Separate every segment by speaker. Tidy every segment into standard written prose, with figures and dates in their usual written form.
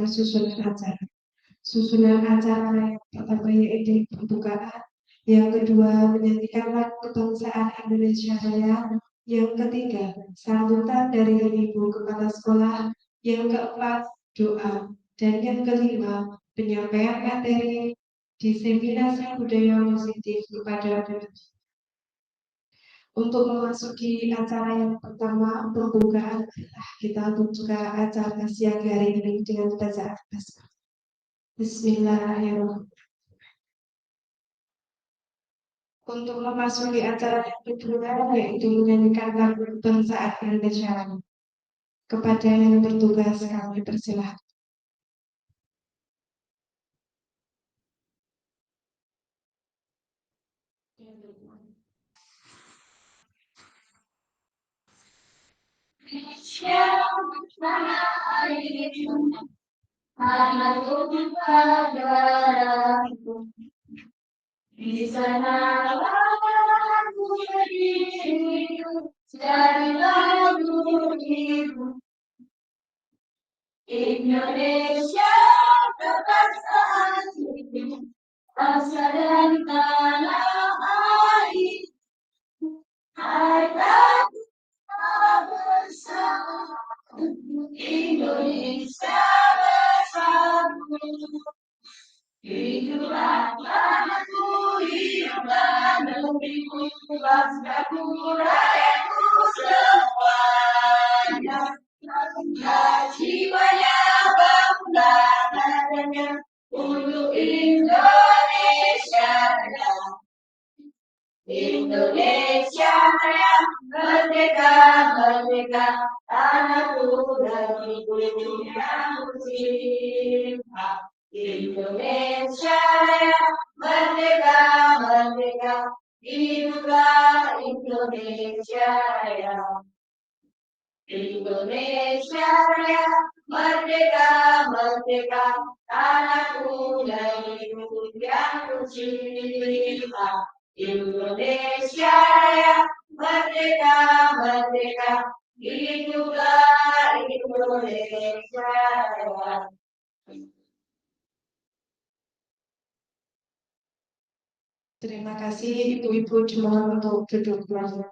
Speaker 1: tentang susunan acara. Susunan acara yang pertama yaitu pembukaan, yang kedua menyanyikan lagu kebangsaan Indonesia Raya, yang ketiga sambutan dari Ibu Kepala Sekolah, yang keempat doa, dan yang kelima penyampaian materi diseminasi budaya positif kepada peserta. Untuk memasuki acara yang pertama, pembukaan, kita buka acara siang hari ini dengan bacaan basmalah. Bismillahirrahmanirrahim. Untuk memasuki acara yang kedua, yaitu menyanyikan lagu kebangsaan Indonesia. Kepada yang bertugas kami persilahkan.
Speaker 2: Di sana aku berdiri dari lagu ibu. Indonesia kekasih itu, bangsa dan tanah air. Harta bersama Indonesia bersatu. Hiduplah tanahku, hiduplah negeriku, bangsaku, rakyatku semuanya. Bangga jiwanya, bangga nadanya untuk Indonesia Raya. Indonesia Raya, merdeka, merdeka, tanahku negeriku yang cinta. Indonesia Raya, merdeka, merdeka, hiduplah Indonesia Raya. Indonesia Raya, merdeka, merdeka, tanahku negeriku yang kucinta. Indonesia Raya, merdeka, merdeka, hiduplah Indonesia Raya.
Speaker 1: Terima kasih Ibu-Ibu dimohon untuk duduk kembali.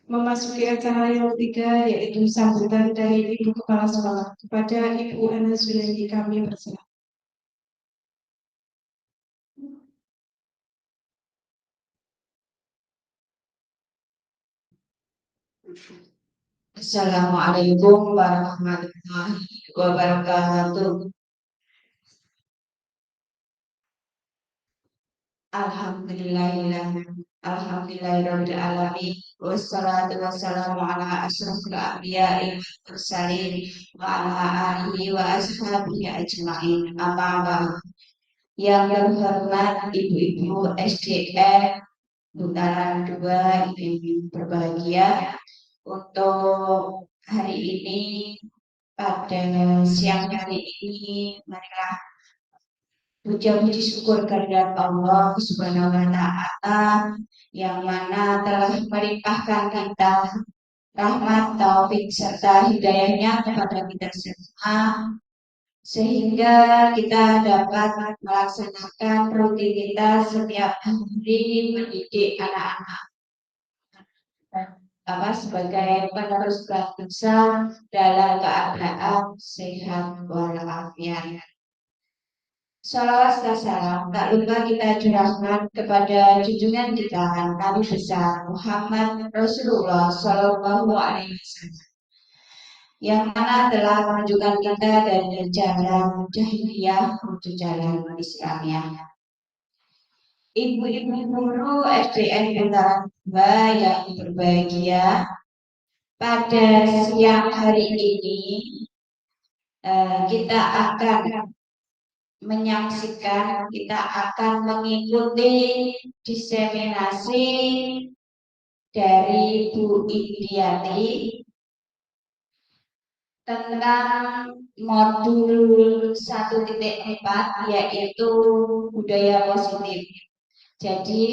Speaker 1: Memasuki acara yang ketiga yaitu sambutan dari Ibu Kepala Sekolah. Kepada Ibu Ana Zulaini kami persilakan.
Speaker 2: Assalamualaikum warahmatullahi wabarakatuh. Alhamdulillahirabbil alamin, wassalatu wassalamu ala asyrofil anbiya'i wal mursalin wa ala alihi wa ashabihi ajmain. Amma ba'du. Yang terhormat Ibu-ibu SDN Putaran 2 yang berbahagia, untuk hari ini pada siang hari ini marilah puja-puji syukur kehadirat Allah Subhanahu wa Ta'ala yang mana telah melimpahkan kita rahmat, taufik serta hidayahnya kepada kita semua, sehingga kita dapat melaksanakan rutinitas setiap hari mendidik anak-anak sebagai penerus bangsa dalam keadaan sehat walafiat. Salawat dan salam tak lupa kita curahkan kepada junjungan kita Nabi besar Muhammad Rasulullah Shallallahu Alaihi Wasallam, yang mana telah menunjukkan kita dari jalan jahiliyah menuju jalan Islamiyah. Ibu-ibu guru SDN Putaran 2 yang berbahagia, pada siang hari ini kita akan menyaksikan, kita akan mengikuti diseminasi dari Bu Indiati tentang modul 1.4 yaitu budaya positif. Jadi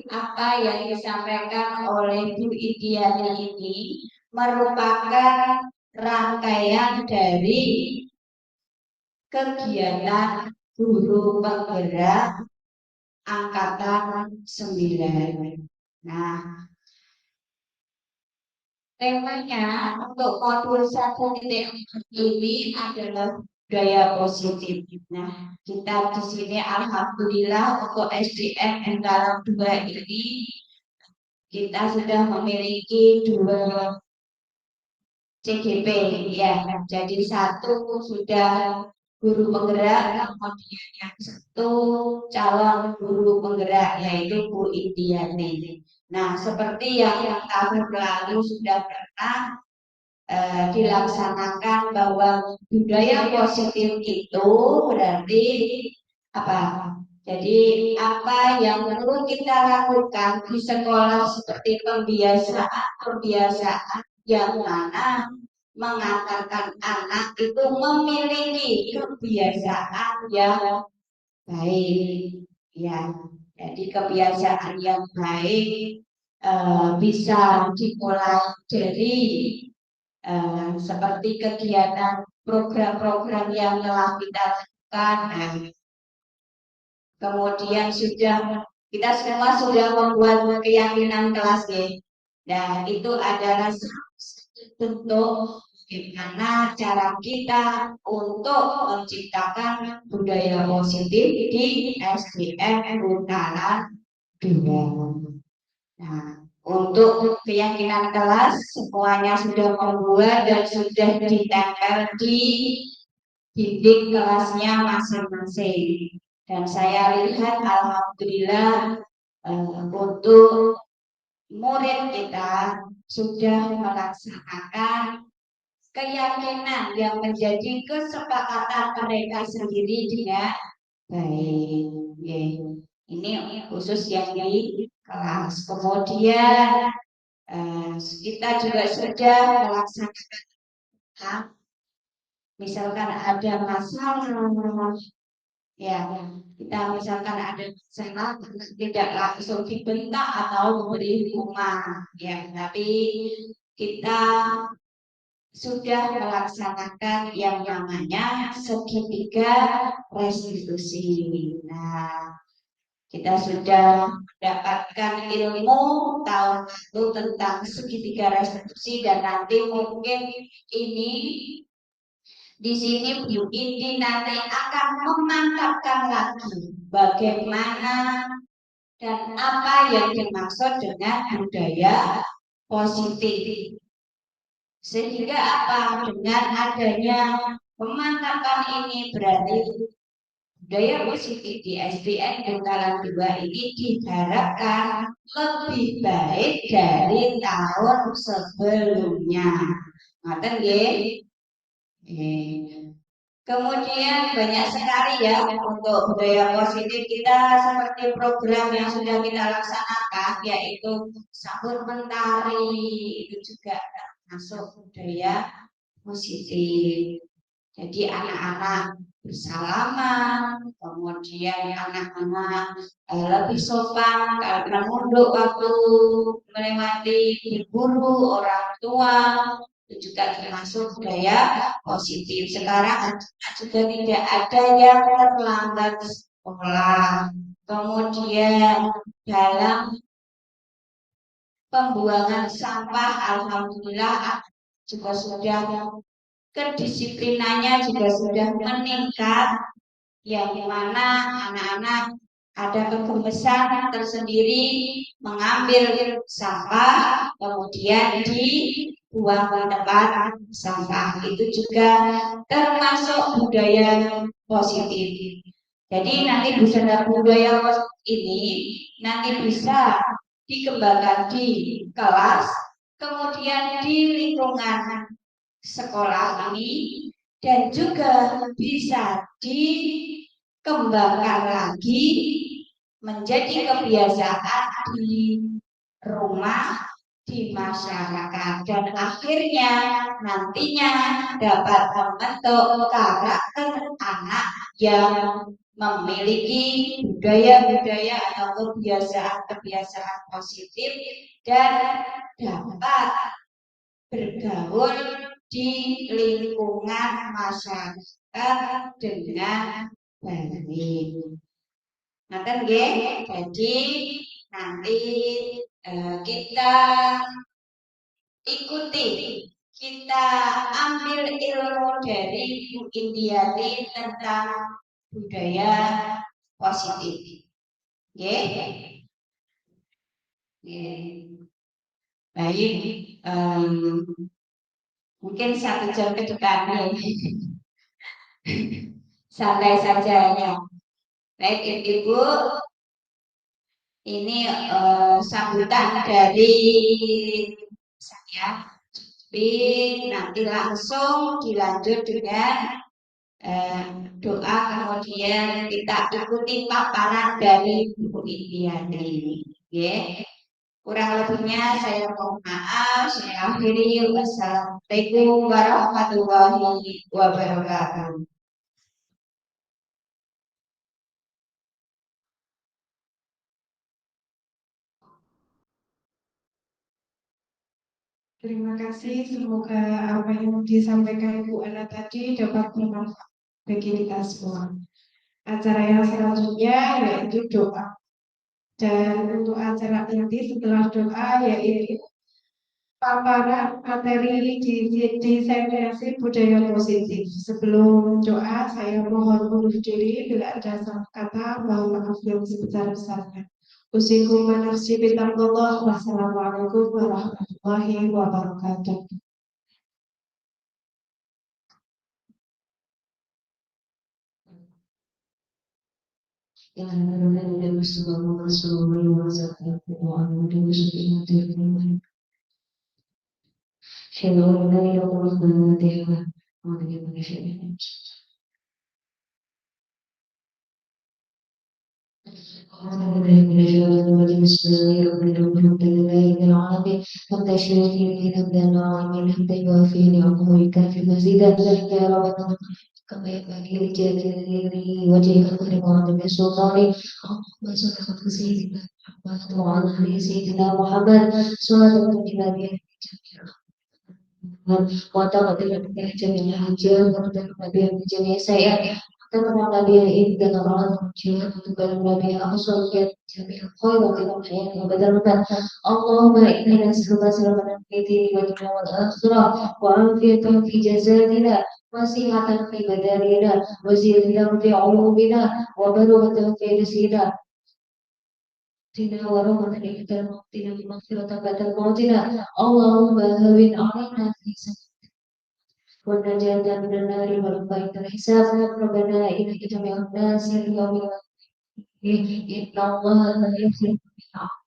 Speaker 2: apa yang disampaikan oleh Bu Indiati ini merupakan rangkaian dari kegiatan guru penggerak angkatan 9. Nah, temanya untuk modul 1.4 ini adalah budaya positif. Nah, kita di sini alhamdulillah untuk SDM Enggalang 2 ini kita sudah memiliki 2 CGP ya. Jadi 1 sudah guru penggerak, kemudian yang 1 calon guru penggerak yaitu Bu Indiani. Nah, seperti yang tahun lalu sudah pernah dilaksanakan bahwa budaya positif itu berarti apa? Jadi apa yang perlu kita lakukan di sekolah seperti pembiasaan yang mana mengantarkan anak itu memiliki kebiasaan yang baik, ya. Jadi kebiasaan yang baik bisa dimulai dari seperti kegiatan program-program yang telah kita lakukan. Nah, kemudian kita semua sudah membuat keyakinan kelas ya. Dan itu adalah bentuk bagaimana cara kita untuk menciptakan budaya positif di SDM Untalan 2. Nah, untuk keyakinan kelas semuanya sudah membuat dan sudah ditempel di dinding kelasnya masing-masing. Dan saya lihat alhamdulillah untuk murid kita sudah melaksanakan keyakinan yang menjadi kesepakatan mereka sendiri dengan baik. Ini khusus yang di kelas. Kemudian kita juga sudah melaksanakan, misalkan ada masalah, ya kita misalkan ada masalah tidak langsung dibentak atau memberi hukuman, ya, tapi kita sudah melaksanakan yang namanya segitiga restitusi. Nah, kita sudah mendapatkan ilmu tahun lalu tentang segitiga restitusi dan nanti mungkin ini di sini Bu Indi nanti akan memantapkan lagi bagaimana dan apa yang dimaksud dengan budaya positif. Sehingga apa? Dengan adanya pemantapan ini berarti budaya positif di SDN Untalan 2 ini diharapkan lebih baik dari tahun sebelumnya. Ngaten nggih? Kemudian banyak sekali ya untuk budaya positif kita seperti program yang sudah kita laksanakan yaitu sahur mentari, itu juga masuk budaya positif. Jadi anak-anak bersalaman, kemudian anak-anak lebih sopan karena menunduk waktu melewati guru, orang tua, itu juga termasuk budaya positif. Sekarang juga tidak ada yang terlambat sekolah. Kemudian dalam pembuangan sampah, alhamdulillah juga sudah kedisiplinannya juga sudah meningkat, yang mana anak-anak ada kegemesan tersendiri mengambil sampah kemudian dibuang ke tempat sampah. Itu juga termasuk budaya positif. Jadi nanti budaya positif ini nanti bisa dikembangkan di kelas, kemudian di lingkungan sekolah ini, dan juga bisa dikembangkan lagi menjadi kebiasaan di rumah, di masyarakat, dan akhirnya nantinya dapat membentuk karakter anak yang memiliki budaya-budaya atau kebiasaan-kebiasaan positif dan dapat bergaul di lingkungan masyarakat dengan baik. Ngaten nggih. Jadi nanti kita ikuti, kita ambil ilmu dari Bu Indiati tentang budaya positif. Nggih. Baik, mungkin 1 jam ke depan santai saja ya. Baik Ibu, ini sambutan dari saya. Tapi nanti langsung dilanjut dengan doa, kemudian kita ikuti paparan dari Bu Indiani. Ya. Kurang lebihnya saya mohon maaf. Saya akhiri. Wassalamualaikum warahmatullahi wabarakatuh.
Speaker 1: Terima kasih, semoga apa yang disampaikan Bu Ana tadi dapat bermanfaat bagi kita semua. Acara yang selanjutnya yaitu doa. Dan untuk acara inti setelah doa yaitu paparan materi diseminasi budaya positif. Sebelum doa, saya mohon undur diri bila ada salah kata, mohon maaf yang sebesar-besarnya. Usikum nafsi bitaqwallah. Wassalamualaikum warahmatullahi wabarakatuh.
Speaker 2: كما ينبغي لجلال وجهك الكريم بسلطانه اللهم صل على سيدنا محمد وعلى ال سيدنا محمد صلاه النبي وتغفر لنا جميع الحاجات وتغفر لنا جميع السيئات وتغفر لنا إنك نرانا وجهك وتبلغ بها أصل جميع الخير وتغفر الحياة وبدلنا اللهم إنا نسألك سلامة في دين والدنيا والآخرة وعافية في جسدنا وصحة في بدننا وزيادة في علومنا وبلغة في رزقنا ورحمة إحدى موتنا بمغفرة بعد موتنا اللهم هون علينا في والنجاة من النار والبيت الحساب ربنا إنك جميع الناس اليوم إن الله لا يخلف الميعاد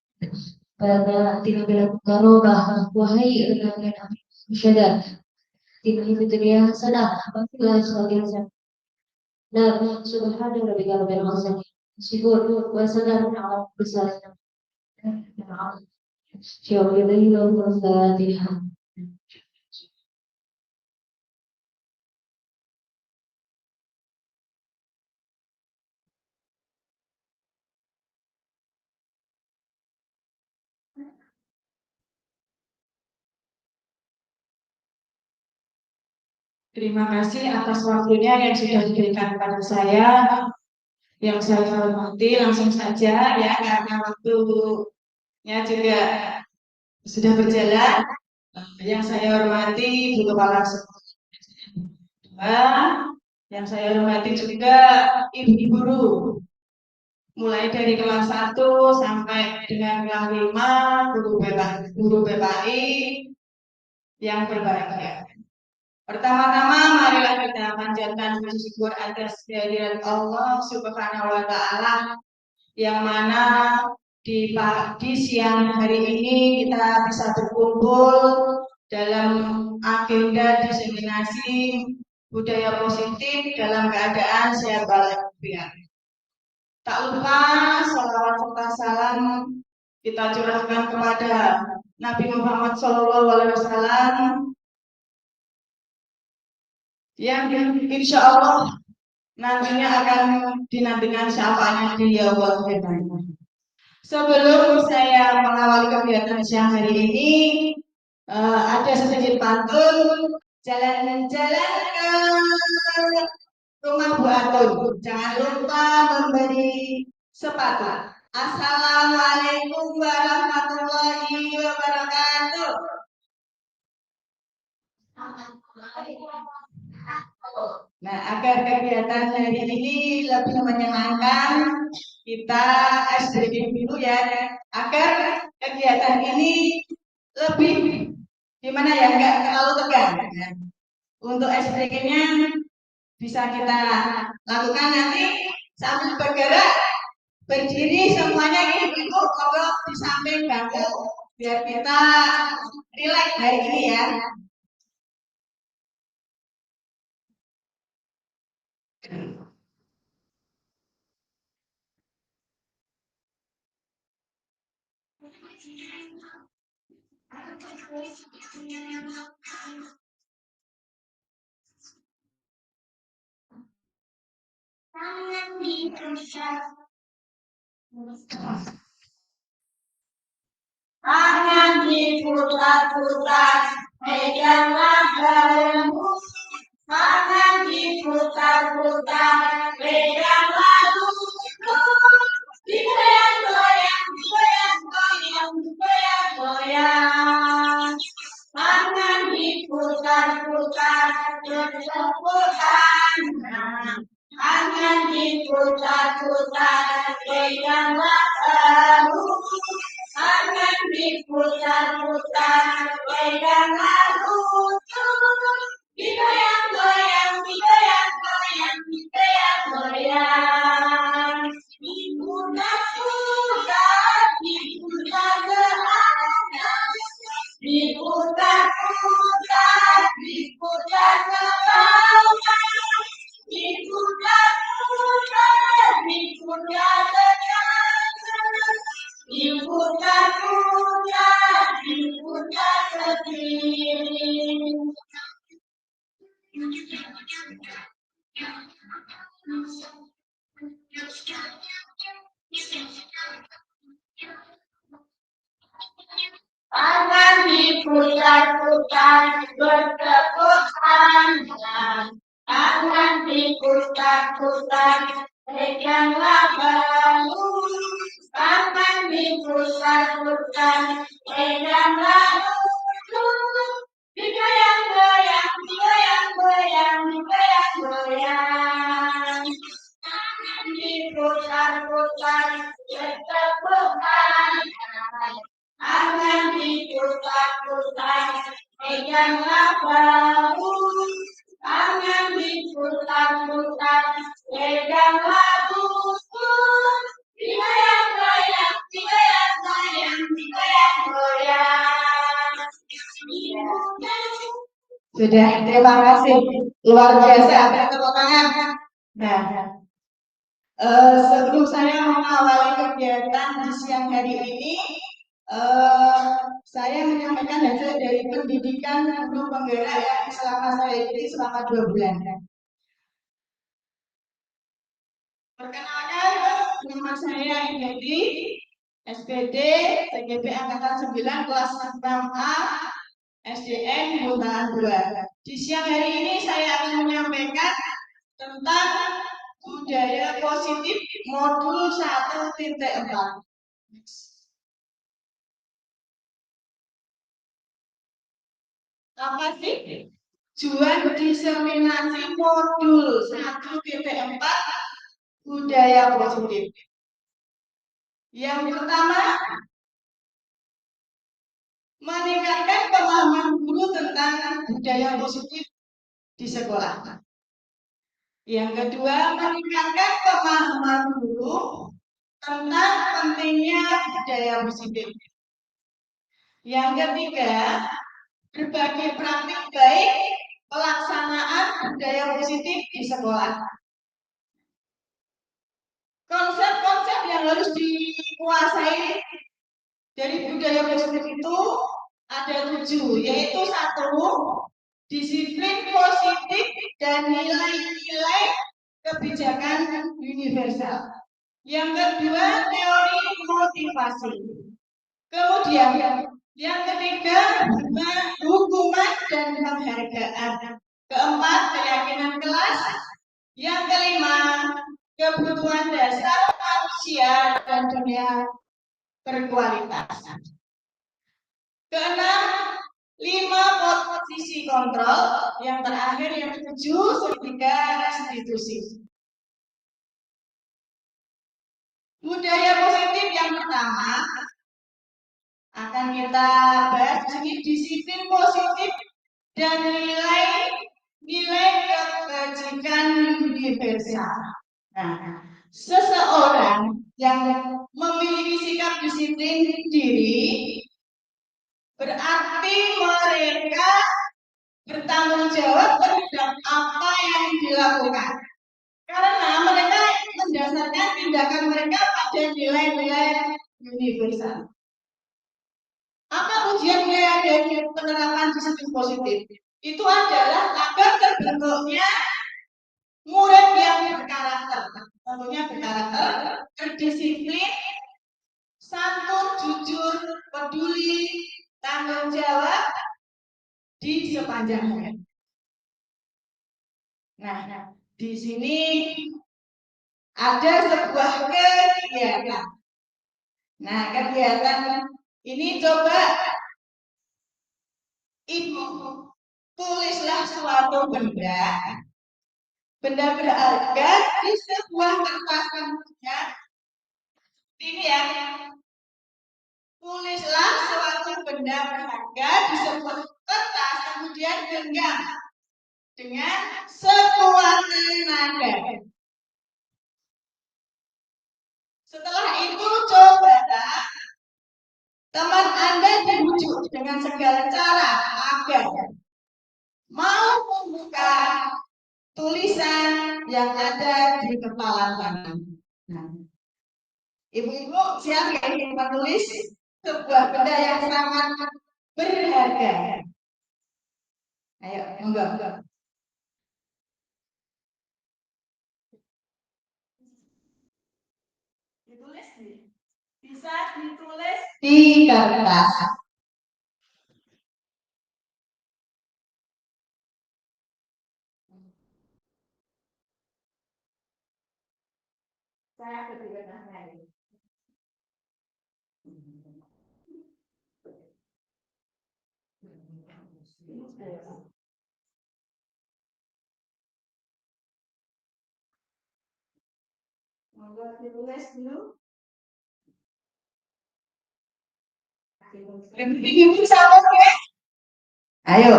Speaker 2: فآتنا بالقرابة وهيئ لنا من أمرنا رشدا آتنا في الدنيا حسنة وفي الآخرة حسنة سبحان ربك رب العزة وسلام على المرسلين في يوم الليل والفاتحة.
Speaker 1: Terima kasih atas waktunya yang sudah diberikan kepada saya. Yang saya hormati, langsung saja ya, karena waktunya juga sudah berjalan. Yang saya hormati Bu Kepala Sekolah, yang saya hormati juga Ibu Guru, mulai dari kelas 1 sampai dengan kelas 5, guru BPI yang berbahagia. Pertama-tama marilah kita panjatkan puji syukur atas kehadiran Allah Subhanahu wa taala yang mana di siang hari ini kita bisa berkumpul dalam agenda diseminasi budaya positif dalam keadaan sehat walafiat. Tak lupa salawat serta salam kita curahkan kepada Nabi Muhammad SAW yang insya Allah nantinya akan dinantikan syafaatnya di yaumul qiyamah. Sebelum saya mengawali kegiatan siang hari ini, ada sedikit pantun. Jalan-jalan
Speaker 3: rumah Bu Atun. Jangan lupa memberi sepatu. Assalamualaikum warahmatullahi wabarakatuh. Nah, agar kegiatan hari ini lebih menyenangkan, kita SDG dulu ya, agar kegiatan ini lebih gimana ya, nggak terlalu tegang. Nah, untuk SDG-nya bisa kita lakukan nanti sambil bergerak, berdiri semuanya ibu-ibu ngobrol di samping bangku biar kita rileks hari ini ya. Tangan diputar, tangan diputar-putar, peganglah badanmu. Tangan diputar-putar, peganglah lutut. Digoyang-goyang, digoyang-goyang, digoyang-goyang. Tangan diputar-putar, bertepuk tangan. Tangan diputar-putar, peganglah bahu. Tangan diputar-putar, peganglah lutut. Digoyang-goyang, digoyang-goyang, digoyang-goyang. Diputar-putar, diputar ke atas. Diputar-putar, diputar ke bawah. Diputar-putar, diputar ke kanan. Diputar-putar, diputar ke kiri. Tangan diputar-putar, bertepuk tangan. Tangan diputar-putar, peganglah bahu. Tangan diputar-putar, peganglah lutut. Digoyang-goyang, digoyang-goyang, digoyang-goyang. Tangan diputar-putar, bertepuk tangan. Tangan diputar-putar, peganglah bahu. Tangan diputar-putar, peganglah lutut. Digoyang-goyang, digoyang-goyang, digoyang-goyang. Sudah, terima kasih. Luar biasa, ada tepuk tangan. Nah, sebelum saya mengawali kegiatan di siang hari ini, saya menyampaikan hasil dari pendidikan guru penggerak yang selama saya ikuti selama 2 bulan. Perkenalkan, nama saya Indi, SPD, TGP Angkatan 9, kelas 6A, SDN Bundaran 2. Di siang hari ini saya akan menyampaikan tentang budaya positif modul 1.4. Apa sih? Tujuan diseminasi modul 1.4 budaya positif. Yang pertama, meningkatkan pemahaman guru tentang budaya positif di sekolah. Yang kedua, meningkatkan pemahaman guru tentang pentingnya budaya positif. Yang ketiga, berbagi praktik baik pelaksanaan budaya positif di sekolah. Konsep-konsep yang harus dikuasai dari budaya positif itu ada 7, yaitu 1, disiplin positif dan nilai-nilai kebijakan universal. Yang kedua, teori motivasi. Kemudian, yang ketiga, hukuman dan penghargaan. Keempat, keyakinan kelas. Yang kelima, kebutuhan dasar manusia dan dunia berkualitas. Keenam, 5 posisi kontrol. Yang terakhir yang ketujuh, segitiga restitusi. Budaya positif yang pertama akan kita bahas ini disiplin positif dan nilai kebajikan universal. Nah, seseorang yang memiliki sikap disiplin diri berarti mereka bertanggung jawab terhadap apa yang dilakukan. Karena mereka mendasarkan tindakan mereka pada nilai-nilai universal. Apa tujuan dari penerapan disiplin positif? Itu adalah agar terbentuknya murid yang berkarakter, tentunya berkarakter, berdisiplin, santun, jujur, peduli, tanggung jawab di sepanjang hari. Nah, di sini ada sebuah kegiatan. Nah, kegiatan ini coba Ibu tulislah suatu benda berharga di sebuah kertas kemudian ini ya, tulislah suatu benda berharga di sebuah kertas kemudian genggam dengan sekuat tenaga. Setelah itu coba teman Anda dibujuk dengan segala cara agar mau membuka tulisan yang ada di kepala tangan. Nah, ibu-ibu siap ya menulis sebuah benda yang sangat berharga. Ayo, monggo. Ditulis bisa ditulis di kertas. Saya berdiri ini. Monggo ditulis dulu. Ibu sama ya? Ayo.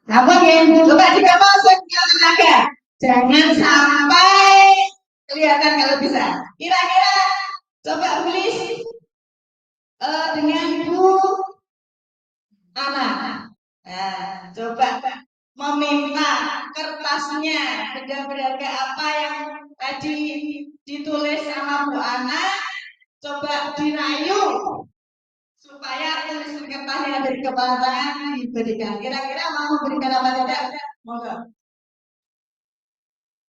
Speaker 3: Apa ya? Coba juga masuk ke tenaga. Jangan sampai kelihatan kalau bisa. Kira-kira coba tulis dengan Bu Ana. Nah, coba meminta kertasnya benda berharga apa yang tadi ditulis sama Bu Ana, coba dirayu supaya tulisan kertas yang ada di kepala tangan diberikan. Kira-kira mau memberikan apa tidak? Monggo.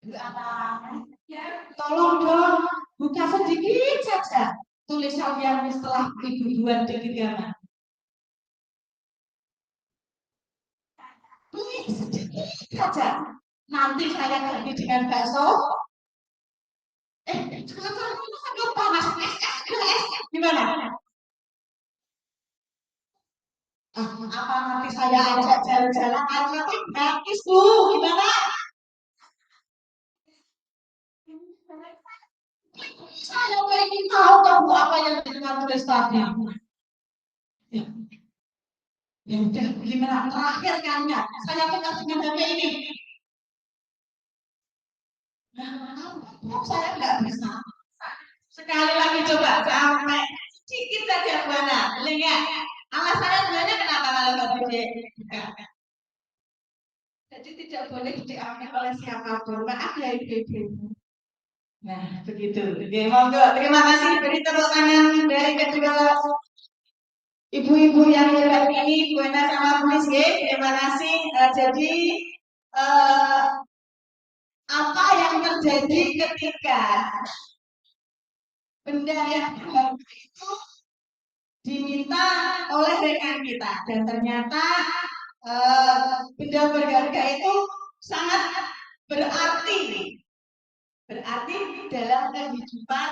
Speaker 3: Bu Ana, ya, tolong dong buka sedikit saja tulisan yang setelah Ibu buat di kediaman. Tulis sedikit saja. Nanti saya ganti dengan bakso. Sekarang itu panas. Gimana? Apa nanti saya ajak jalan-jalan nanti gratis Bu? Gimana? Saya ingin tahu kamu apa yang dengan tulis tadi. Ya udah, gimana? Terakhir kan ya, saya kenal dengan HP ini. Nah, saya nggak bisa. Sekali lagi coba sampai sedikit saja mana, lihat. Alasannya sebenarnya kenapa kalau nggak boleh buka? Jadi tidak boleh diambil oleh siapapun. Maaf ya ibu-ibu. Nah, begitu. Oke, monggo. Terima kasih beri tepuk tangan dari kedua ibu-ibu yang hebat ini, Bu Ena sama Bu Miss. Terima kasih. Jadi apa yang terjadi ketika benda yang berharga itu diminta oleh rekan kita dan ternyata benda berharga itu sangat berarti dalam kehidupan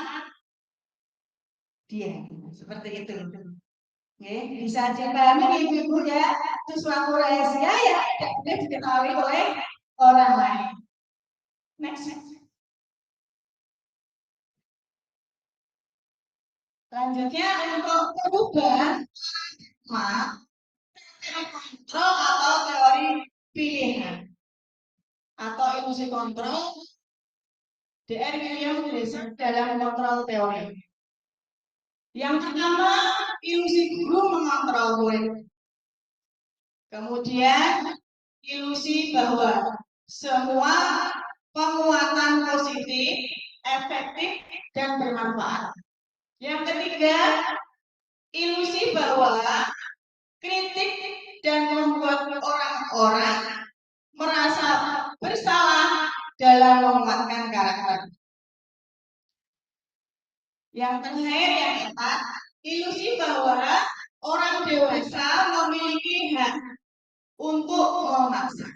Speaker 3: dia. Seperti itu. Oke, bisa dipahami ibu-ibu ya, itu suatu rahasia yang tidak boleh diketahui oleh orang lain. Next. Selanjutnya untuk perubahan kontrol atau teori pilihan atau ilusi kontrol Dr. William James dalam kontrol teori. Yang pertama, ilusi guru mengontrol murid. Kemudian, ilusi bahwa semua penguatan positif, efektif, dan bermanfaat. Yang ketiga, ilusi bahwa kritik dan membuat orang-orang merasa bersalah dalam menguatkan karakter. Yang terakhir, yang keempat, ilusi bahwa orang dewasa memiliki hak untuk memaksa.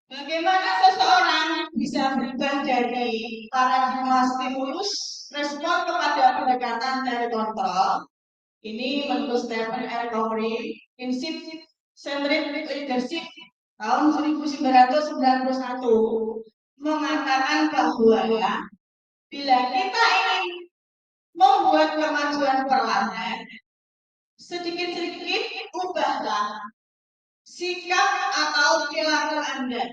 Speaker 3: Bagaimana seseorang bisa berubah dari paradigma stimulus respon kepada pendekatan dari kontrol? Ini menurut Stephen R. Covey, prinsip centered leadership tahun 1991 mengatakan bahwa bila kita ingin membuat kemajuan perlahan, sedikit-sedikit ubahlah sikap atau perilaku Anda.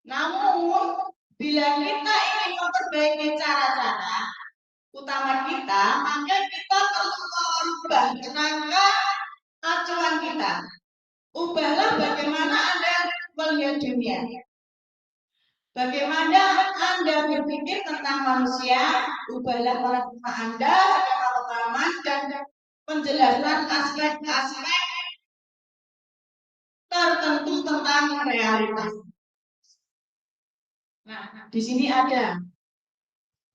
Speaker 3: Namun, bila kita ingin memperbaiki cara-cara utama kita, maka kita perlu merubah kerangka acuan kita. Ubahlah bagaimana Anda melihat dunia. Bagaimana Anda berpikir tentang manusia, ubahlah paradigma Anda secara pemahaman dan penjelasan aspek-aspek tertentu tentang realitas. Nah, di sini ada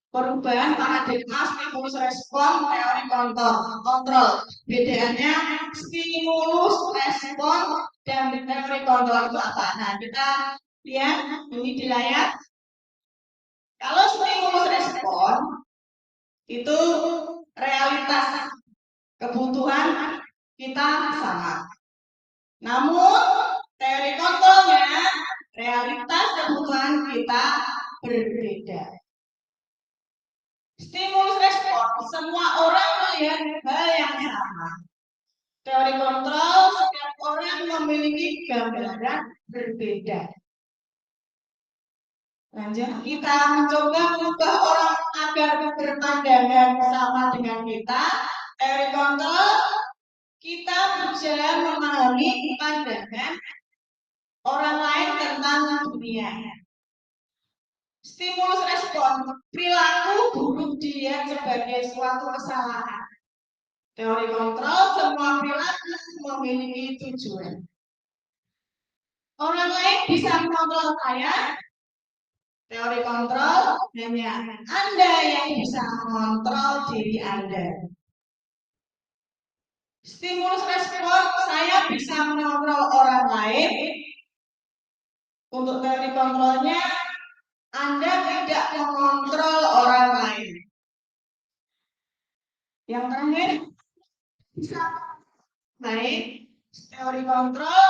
Speaker 3: perubahan paradigma stimulus respon teori kontrol. Bedanya stimulus respon dan teori kontrol itu apa? Nah, kita lihat ini di layar. Kalau stimulus respon itu realitas kebutuhan kita sama. Namun teori kontrolnya realitas kebutuhan kita berbeda. Stimulus respon, semua orang melihat hal yang sama. Teori kontrol, setiap orang memiliki gambaran berbeda. Lanjut, kita mencoba mengubah orang agar berpandangan sama dengan kita. Teori kontrol, kita berusaha memahami pandangan orang lain tentang dunia. Stimulus respon, perilaku buruk dilihat sebagai suatu kesalahan. Teori kontrol, semua perilaku memiliki tujuan. Orang lain bisa mengontrol saya. Teori kontrol, hanya Anda yang bisa mengontrol diri Anda. Stimulus respon, saya bisa mengontrol orang lain. Untuk teori kontrolnya, Anda tidak mengontrol orang lain. Yang terakhir, bisa baik teori kontrol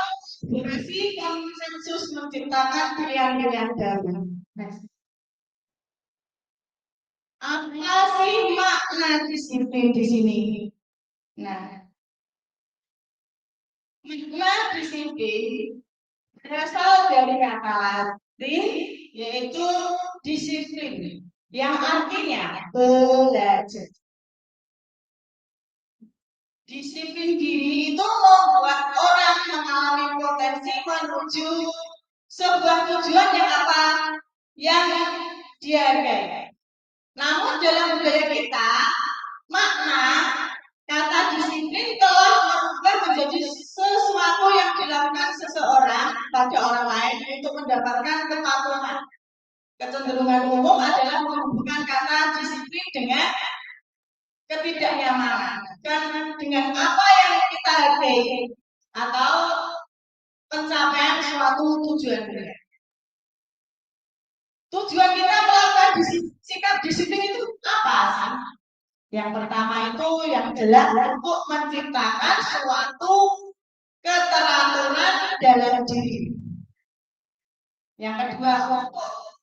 Speaker 3: berisi konsensus menciptakan pilihan-pilihan baru. Apa sih makna disiplin di sini? Nah, makna disiplin berasal dari kata Latin yaitu disiplin yang artinya belajar. Disiplin diri itu membuat orang mengalami potensi menuju sebuah tujuan yang apa? Yang dihargai. Namun dalam budaya kita, makna kata disiplin telah berubah menjadi sesuatu yang dilakukan seseorang pada orang lain untuk mendapatkan kepatuhan. Kecenderungan umum adalah menghubungkan kata disiplin dengan ketidaknyamanan dan dengan apa yang kita hargai atau pencapaian suatu tujuan kita. Tujuan kita melakukan sikap disiplin itu apa sih? Yang pertama itu yang jelas untuk menciptakan suatu keteraturan dalam diri. Yang kedua untuk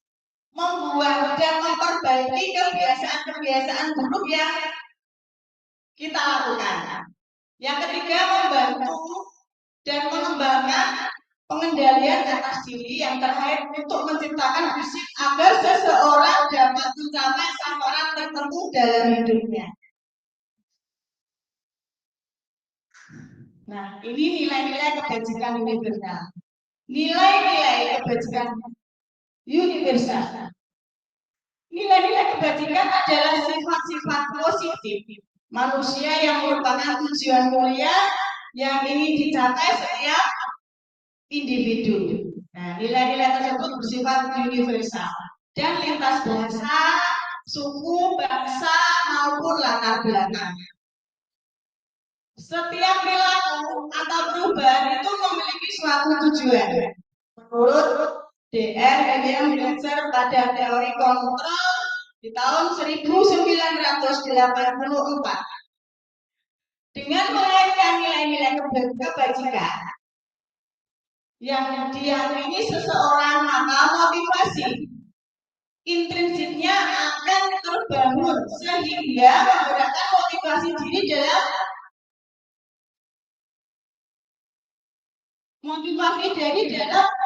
Speaker 3: membuat dan memperbaiki kebiasaan-kebiasaan buruk yang kita lakukan. Yang ketiga membantu dan mengembangkan pengendalian atas diri. Yang terakhir untuk menciptakan fisik agar seseorang dapat mencapai sasaran tertentu dalam hidupnya. Nah, ini nilai-nilai kebajikan universal. Nilai-nilai kebajikan universal. Nilai-nilai kebajikan adalah sifat-sifat positif manusia yang merupakan tujuan mulia yang ingin dicapai setiap individu. Nah, nilai-nilai tersebut bersifat universal dan lintas bahasa, suku, bangsa maupun latar belakang. Setiap perilaku atau perubahan itu memiliki suatu tujuan. Menurut Dr. William Glasser pada teori kontrol di tahun 1984. Dengan mengaitkan nilai-nilai kebajikan yang diyakini seseorang maka motivasi intrinsiknya akan terbangun sehingga menggerakkan motivasi diri dalam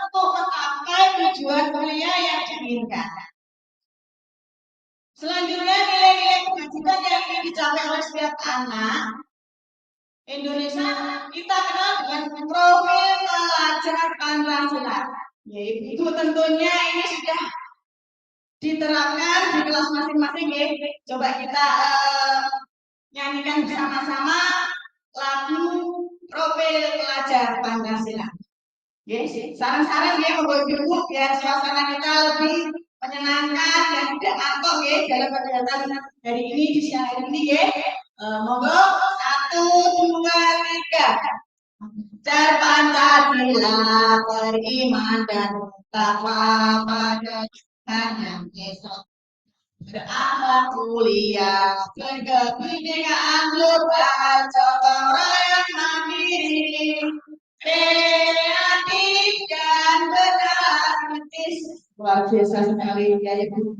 Speaker 3: untuk mencapai tujuan mulia yang diinginkan. Selanjutnya nilai-nilai kebajikan yang ingin dicapai oleh setiap anak Indonesia kita kenal dengan profil pelajar Pancasila. Yaitu tentunya ini sudah diterapkan di kelas masing-masing ya. Coba kita nyanyikan bersama-sama lagu profil pelajar Pancasila. Yes, saran-saran ya Bapak Ibu biar suasana kita lebih menyenangkan dan tidak angkok ya dalam kegiatan hari ini di siang hari ini ya. Monggo 1, 2, 3. Car Pancasila beriman dan takwa pada Tuhan yang Esa. Berakhlak mulia, kebinekaan global, contoh rakyat mandiri, kreatif dan berartis. Luar biasa sekali ya Ibu.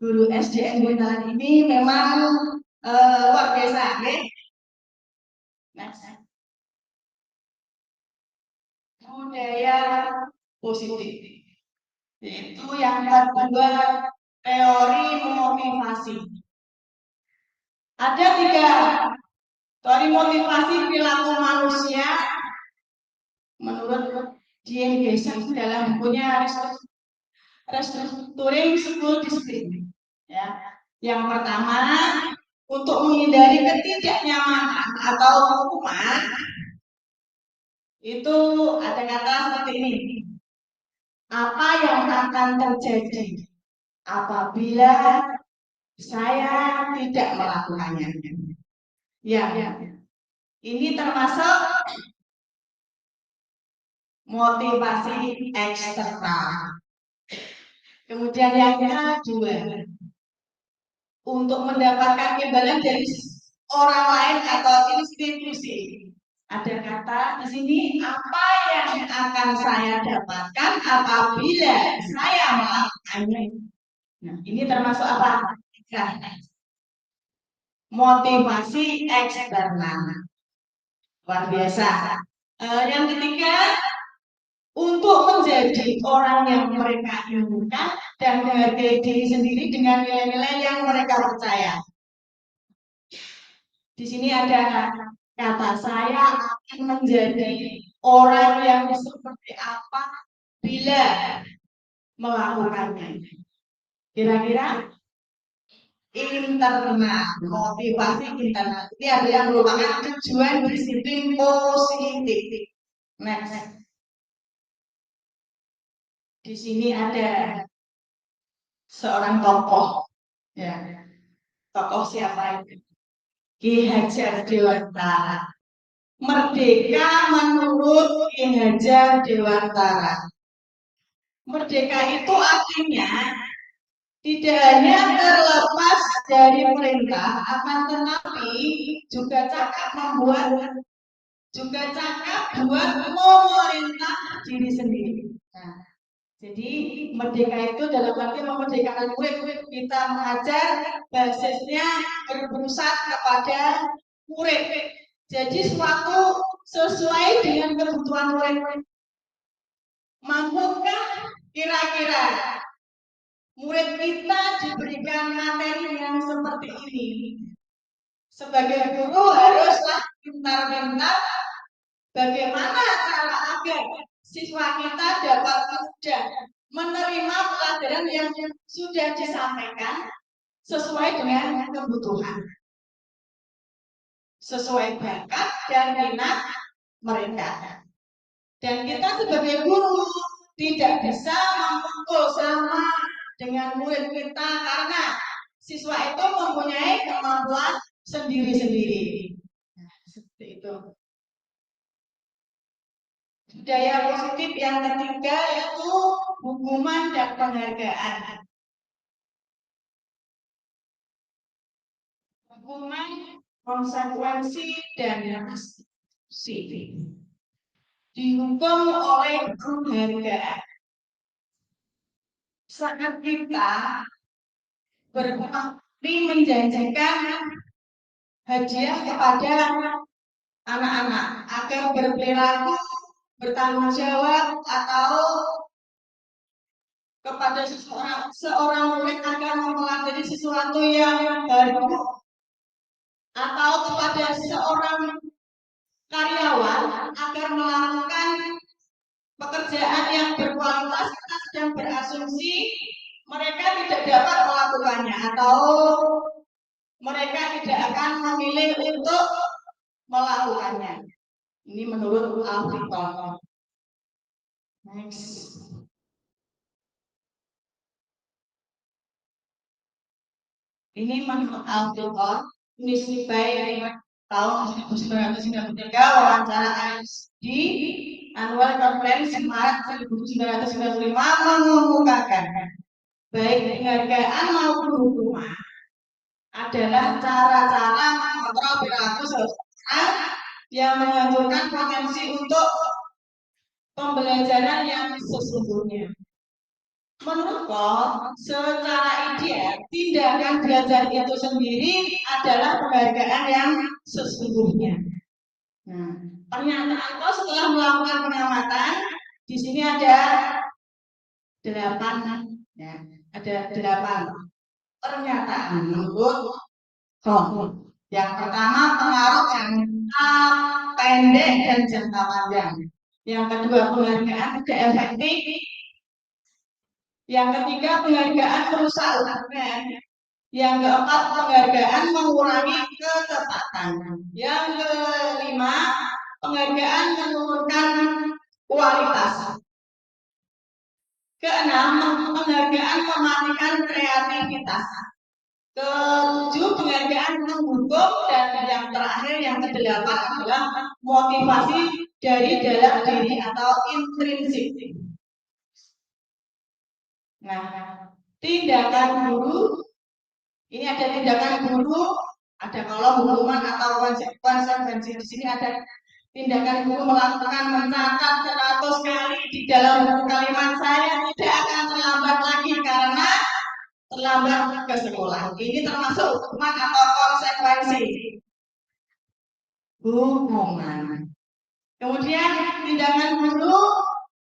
Speaker 3: Guru SDN Bundaran ini memang luar biasa ya. Next. Budaya positif. Itu yang kedua teori motivasi. Ada 3 teori motivasi perilaku manusia menurut Jean Gesell dalam bukunya Restructuring School Discipline. Ya. Yang pertama untuk menghindari ketidaknyamanan atau hukuman itu ada kata seperti ini. Apa yang akan terjadi apabila saya tidak melakukannya? Ya, ini termasuk motivasi eksternal. Kemudian yang kedua, untuk mendapatkan imbalan dari orang lain atau institusi. Ada kata di sini apa yang akan saya dapatkan apabila saya melakukannya. Nah, ini termasuk apa? Motivasi eksternal. Luar biasa. Yang ketiga, untuk menjadi orang yang mereka inginkan dan menghargai diri sendiri dengan nilai-nilai yang mereka percaya. Di sini ada kata saya akan menjadi orang yang seperti apa bila melakukannya. Kira-kira internal, motivasi internal. Ini ada yang merupakan tujuan disiplin positif. Next. Di sini ada seorang tokoh. Ya. Tokoh siapa itu? Ki Hajar Dewantara. Merdeka menurut Ki Hajar Dewantara. Merdeka itu artinya tidak hanya terlepas dari perintah, akan tetapi juga cakap buat memerintah diri sendiri. Nah, jadi merdeka itu dalam arti memerdekakan murid. Kita mengajar basisnya berpusat kepada murid. Jadi suatu sesuai dengan kebutuhan murid. Mampukah kira-kira murid kita diberikan materi yang seperti ini? Sebagai guru haruslah pintar-pintar bagaimana cara agar siswa kita dapat mudah menerima pelajaran yang sudah disampaikan sesuai dengan kebutuhan, sesuai bakat dan minat mereka. Dan kita sebagai guru tidak bisa memukul sama dengan murid kita karena siswa itu mempunyai kemampuan sendiri-sendiri. Nah, seperti itu. Budaya positif yang ketiga yaitu hukuman dan penghargaan. Hukuman, konsekuensi, dan sanksi. Dihukum oleh penghargaan. Saat kita berbakti menjanjikan hadiah kepada anak-anak agar berperilaku bertanggung jawab atau kepada seorang murid akan mempelajari sesuatu yang baru atau kepada seorang karyawan agar melakukan pekerjaan yang berkualitas, kita sedang berasumsi mereka tidak dapat melakukannya atau mereka tidak akan memilih untuk melakukannya. Ini menurut Al-Fiqh. Next. Ini menurut Al-Fiqh, Tulis by tahun 1993, wawancara di Annual Conference Maret 1995 mengemukakan baik penghargaan maupun hukuman adalah cara-cara mengontrol perilaku seseorang yang menentukan potensi untuk pembelajaran yang sesungguhnya. Menurutku, secara ideal, tindakan belajar itu sendiri adalah penghargaan yang sesungguhnya. Nah, pernyataanku setelah melakukan pengamatan, di sini ada 8, ya, ada 8 pernyataan menurut Tom. Yang pertama, pengaruh jangka pendek dan jangka panjang. Yang kedua, penghargaan tidak efektif. Yang ketiga, penghargaan merusak hubungan. Yang keempat, penghargaan mengurangi ketepatan. Yang kelima, penghargaan menurunkan kualitas. Keenam, penghargaan mematikan kreativitas. Ketujuh, penghargaan menghukum. Dan yang terakhir, yang kedelapan adalah motivasi dari dalam diri atau intrinsik. Nah, tindakan guru, ini ada tindakan guru, ada kalau hukuman atau konsekuensi. Di sini ada tindakan guru melakukan mencatat 100 kali di dalam kalimat saya tidak akan terlambat lagi karena terlambat ke sekolah. Ini termasuk hukuman atau konsekuensi. Hukuman. Kemudian tindakan guru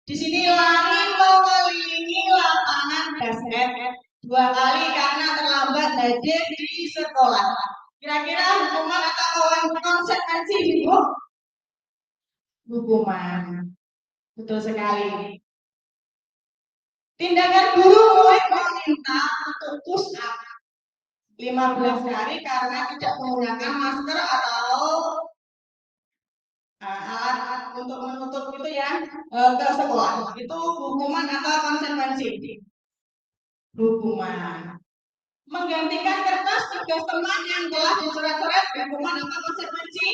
Speaker 3: di sini lari mengelilingi lapangan basket 2 kali karena terlambat hadir di sekolah. Kira-kira hukuman atau konsekuensi ibu? Hukuman. Betul sekali. Tindakan guru murid meminta untuk push up 15 kali karena tidak menggunakan masker atau alat untuk menutup itu ya ke sekolah. Itu hukuman atau konsekuensi? Hukuman. Menggantikan kertas tugas teman yang telah dicoret-coret, hukuman atau konsekuensi?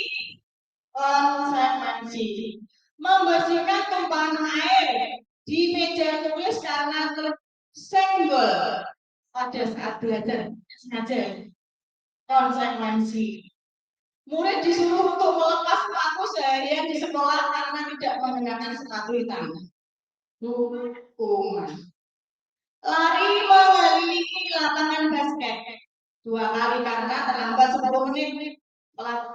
Speaker 3: Konsekuensi membersihkan tumpahan air di meja tulis karena tersenggol pada saat belajar sengaja. Konsekuensi murid disuruh untuk melepas sepatu seharian di sekolah karena tidak mengenakan sepatu hitam. Hukuman. Lari mengelilingi lapangan basket 2 kali karena terlambat 10 menit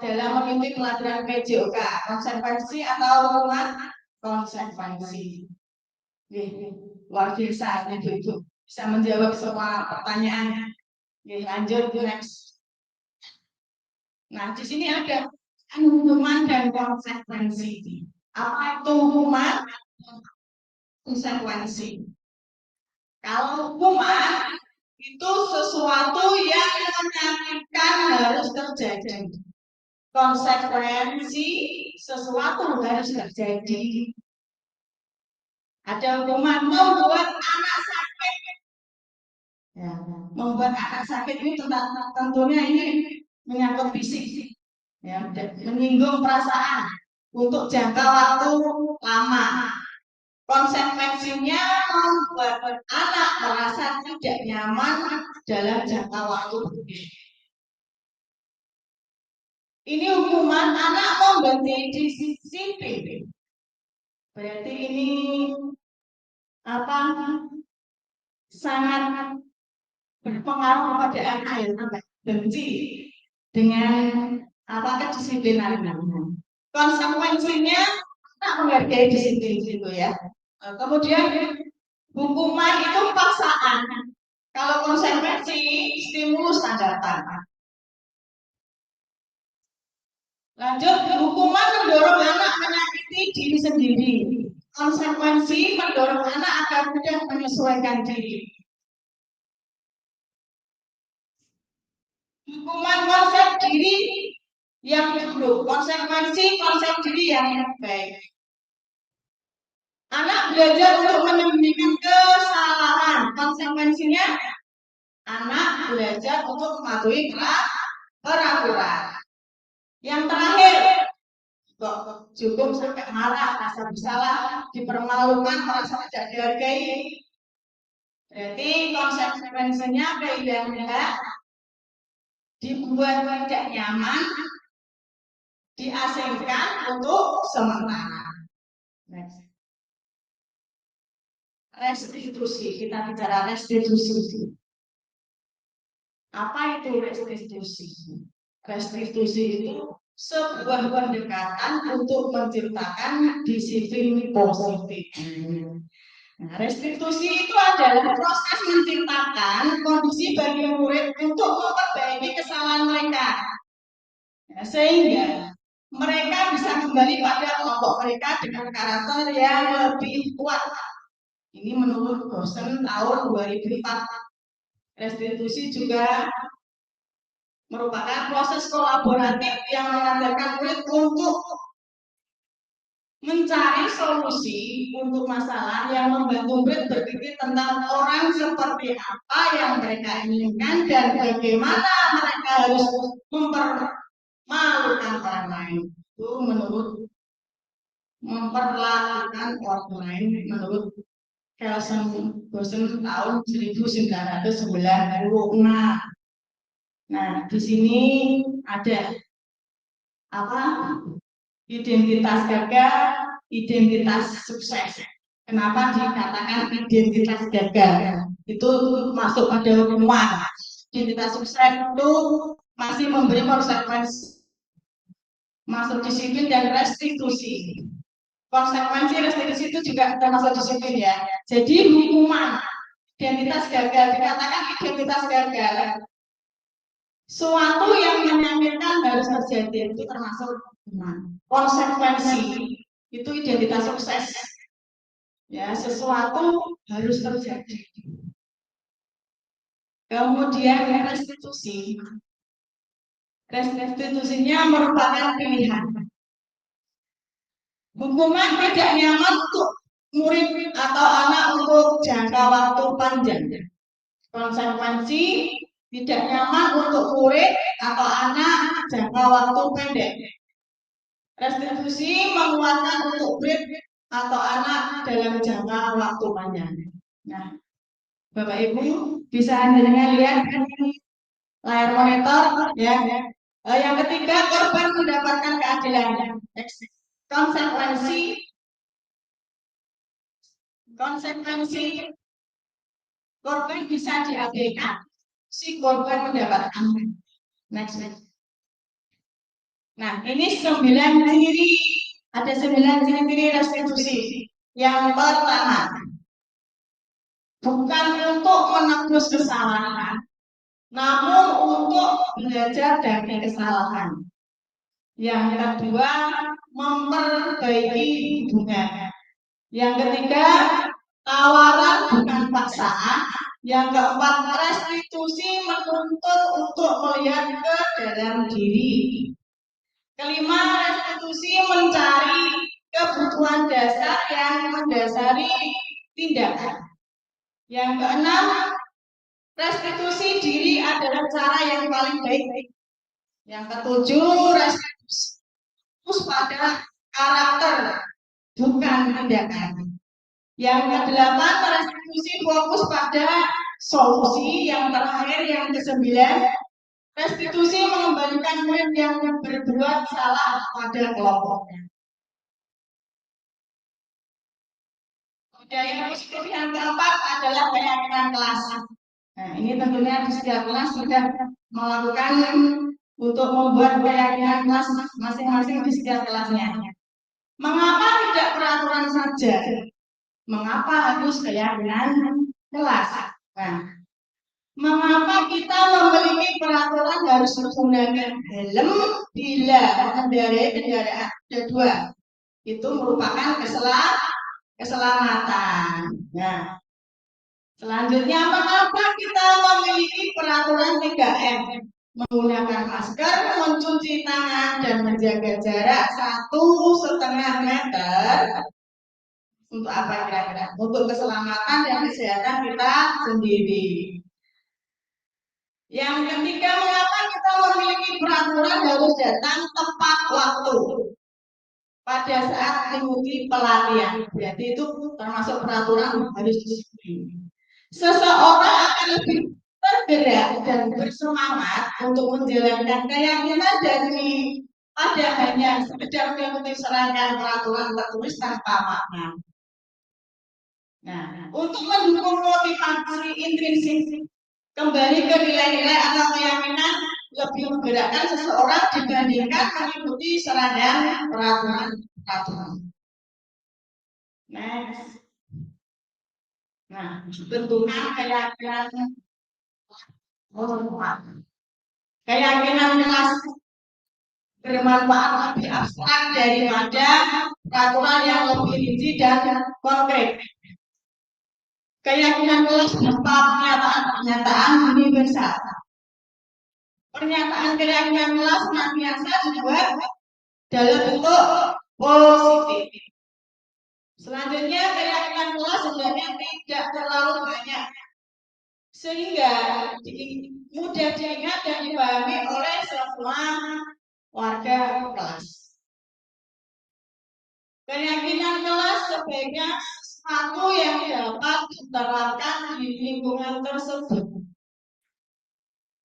Speaker 3: dalam mengikuti pelajaran PJOK. Konsekuensi atau hukuman? Konsekuensi. Luar biasa itu bisa menjawab semua pertanyaan. Lanjut next. Nah, di sini ada hukuman dan konsekuensi. Apa itu hukuman? Konsekuensi. Kalau hukuman itu sesuatu yang menyakitkan harus terjadi. Konsekuensi sesuatu harus terjadi. Ada hukuman membuat anak sakit. Ya, membuat anak sakit ini tentunya ini menyangkut fisik, ya, menyinggung perasaan untuk jangka waktu lama. Konsekuensinya membuat anak merasa tidak nyaman dalam jangka waktu. Ini hukuman anak memberhenti disiplin. Berarti ini apa? Sangat berpengaruh pada anak benci dengan apa kedisiplinan. Konsekuensinya anak menghargai disiplin itu ya. Kemudian hukuman itu paksaan. Kalau konsekuensi stimulus tanggapan. Lanjut, hukuman mendorong anak menyakiti diri sendiri. Konsekuensi mendorong anak agar mudah menyesuaikan diri. Hukuman konsep diri yang buruk, konsekuensi konsep diri yang baik. Anak belajar untuk menyembunyikan kesalahan. Konsekuensinya anak belajar untuk mematuhi peraturan. Yang terakhir, kok cukup sampai marah, rasa bersalah, dipermalukan, merasa tidak dihargai. Berarti konsekuensinya kehilangan, dibuat tidak nyaman, diasingkan untuk sementara. Next. Restitusi, kita bicara restitusi. Apa itu restitusi? Restitusi itu sebuah pendekatan untuk menciptakan disiplin positif. Nah, restitusi itu adalah proses menciptakan kondisi bagi murid untuk memperbaiki kesalahan mereka, ya, sehingga mereka bisa kembali pada kelompok mereka dengan karakter yang lebih kuat. Ini menurut dosen tahun 2004. Restitusi juga merupakan proses kolaboratif yang mengajarkan murid untuk mencari solusi untuk masalah yang membantu murid berpikir tentang orang seperti apa yang mereka inginkan dan bagaimana mereka harus mempermalukan orang lain. Itu menurut memperlakukan orang lain menurut Kelsen dosen tahun 1996. Nah, di sini ada apa? Identitas gagal, identitas sukses. Kenapa dikatakan identitas gagal? Itu masuk pada hukuman. Identitas sukses itu masih memberi konsekuensi, masuk disiplin dan restitusi. Konsekuensi restitusi itu juga termasuk disiplin ya. Jadi hukuman identitas gagal, dikatakan identitas gagal, suatu yang menyakitkan harus terjadi, itu termasuk hukuman. Konsekuensi itu identitas sukses, ya, sesuatu harus terjadi. Kemudian restitusinya merupakan pilihan. Hukuman tidak nyaman untuk murid atau anak untuk jangka waktu panjang. Konsekuensi tidak nyaman untuk murid atau anak jangka waktu pendek. Restitusi menguatkan untuk murid atau anak dalam jangka waktu panjang. Nah, Bapak Ibu bisa dengan lihat di layar monitor ya. Yang ketiga, korban mendapatkan keadilan. Konsekuensi korban bisa diabaikan. Si korban mendapatkan. Next. Nah, ini 9 ciri. Ada 9 ciri restitusi. Yang pertama, bukan untuk menebus kesalahan, namun untuk belajar dari kesalahan. Yang kedua, memperbaiki hubungan. Yang ketiga, tawaran bukan paksaan. Yang keempat, restitusi menuntut untuk melihat ke dalam diri. Kelima, restitusi mencari kebutuhan dasar yang mendasari tindakan. Yang keenam, restitusi diri adalah cara yang paling baik. Yang ketujuh, restitusi fokus pada karakter, bukan tindakan. Yang kedelapan, restitusi fokus pada solusi. Yang terakhir, yang kesembilan, restitusi mengembalikan murid yang berbuat salah pada kelompoknya. Budaya positif yang keempat adalah keyakinan kelas. Nah, ini tentunya di setiap kelas sudah melakukan untuk membuat keyakinan kelas masing-masing di setiap kelasnya. Mengapa tidak peraturan saja? Mengapa harus keyakinan kelas? Nah, mengapa kita memiliki peraturan harus menggunakan helm bila mengendarai kendaraan roda 2? Itu merupakan keselamatan. Nah, selanjutnya, mengapa kita memiliki peraturan 3M? Menggunakan masker, mencuci tangan, dan menjaga jarak 1,5 meter. Untuk apa kira-kira? Untuk keselamatan dan kesehatan kita sendiri. Yang ketiga, mengapa kita memiliki peraturan harus datang tepat waktu pada saat mengikuti pelatihan? Berarti itu termasuk peraturan harus disiplin. Seseorang akan lebih tergerak dan bersemangat untuk menjalankan keyakinan dari pada hanya sekedar mengikuti serangkaian peraturan tertulis tanpa makna. Nah, untuk mendukung motivasi intrinsik kembali ke nilai-nilai atau keyakinan lebih menggerakkan seseorang dibandingkan mengikuti serangkaian peraturan. Next. Nah, bentukan keyakinan kelas bermanfaat lebih abstrak daripada peraturan yang lebih rinci dan konkret. Keyakinan kelas berupa pernyataan universal. Pernyataan keyakinan kelas senantiasa dibuat dalam bentuk positif. Selanjutnya, keyakinan kelas sebenarnya tidak terlalu banyak, sehingga mudah diingat dan dipahami oleh semua warga kelas. Keyakinan kelas sebaiknya sesuatu yang dapat diterapkan di lingkungan tersebut.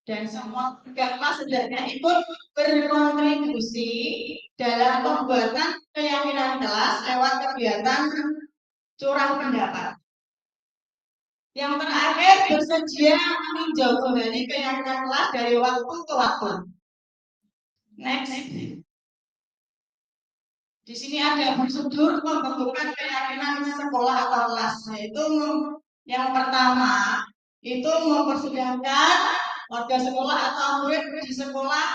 Speaker 3: Dan semua warga kelas hendaknya ikut berkontribusi dalam pembuatan keyakinan kelas lewat kegiatan curah pendapat. Yang terakhir, bersedia meninjau kembali keyakinan kelas dari waktu ke waktu. Next. Di sini ada prosedur pembentukan keyakinan sekolah atau kelas. Yaitu yang pertama, itu mempersilahkan warga sekolah atau murid di sekolah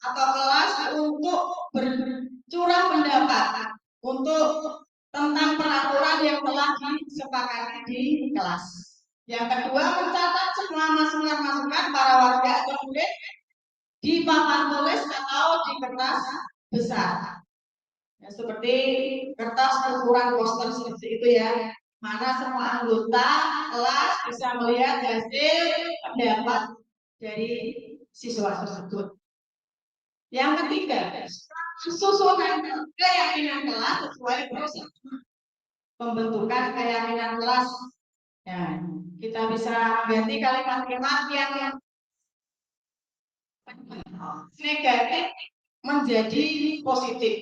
Speaker 3: atau kelas untuk bercurah pendapat untuk tentang peraturan yang telah disepakati di kelas. Yang kedua, mencatat semua masukan-masukan para warga atau murid di papan tulis atau di kertas besar. Ya, seperti kertas ukuran poster seperti itu ya. Mana semua anggota kelas bisa melihat hasil pendapat dari siswa tersebut. Yang ketiga, susunan keyakinan kelas sesuai proses pembentukan keyakinan kelas. Ya, kita bisa ganti kalimat-kalimat yang negatif menjadi positif.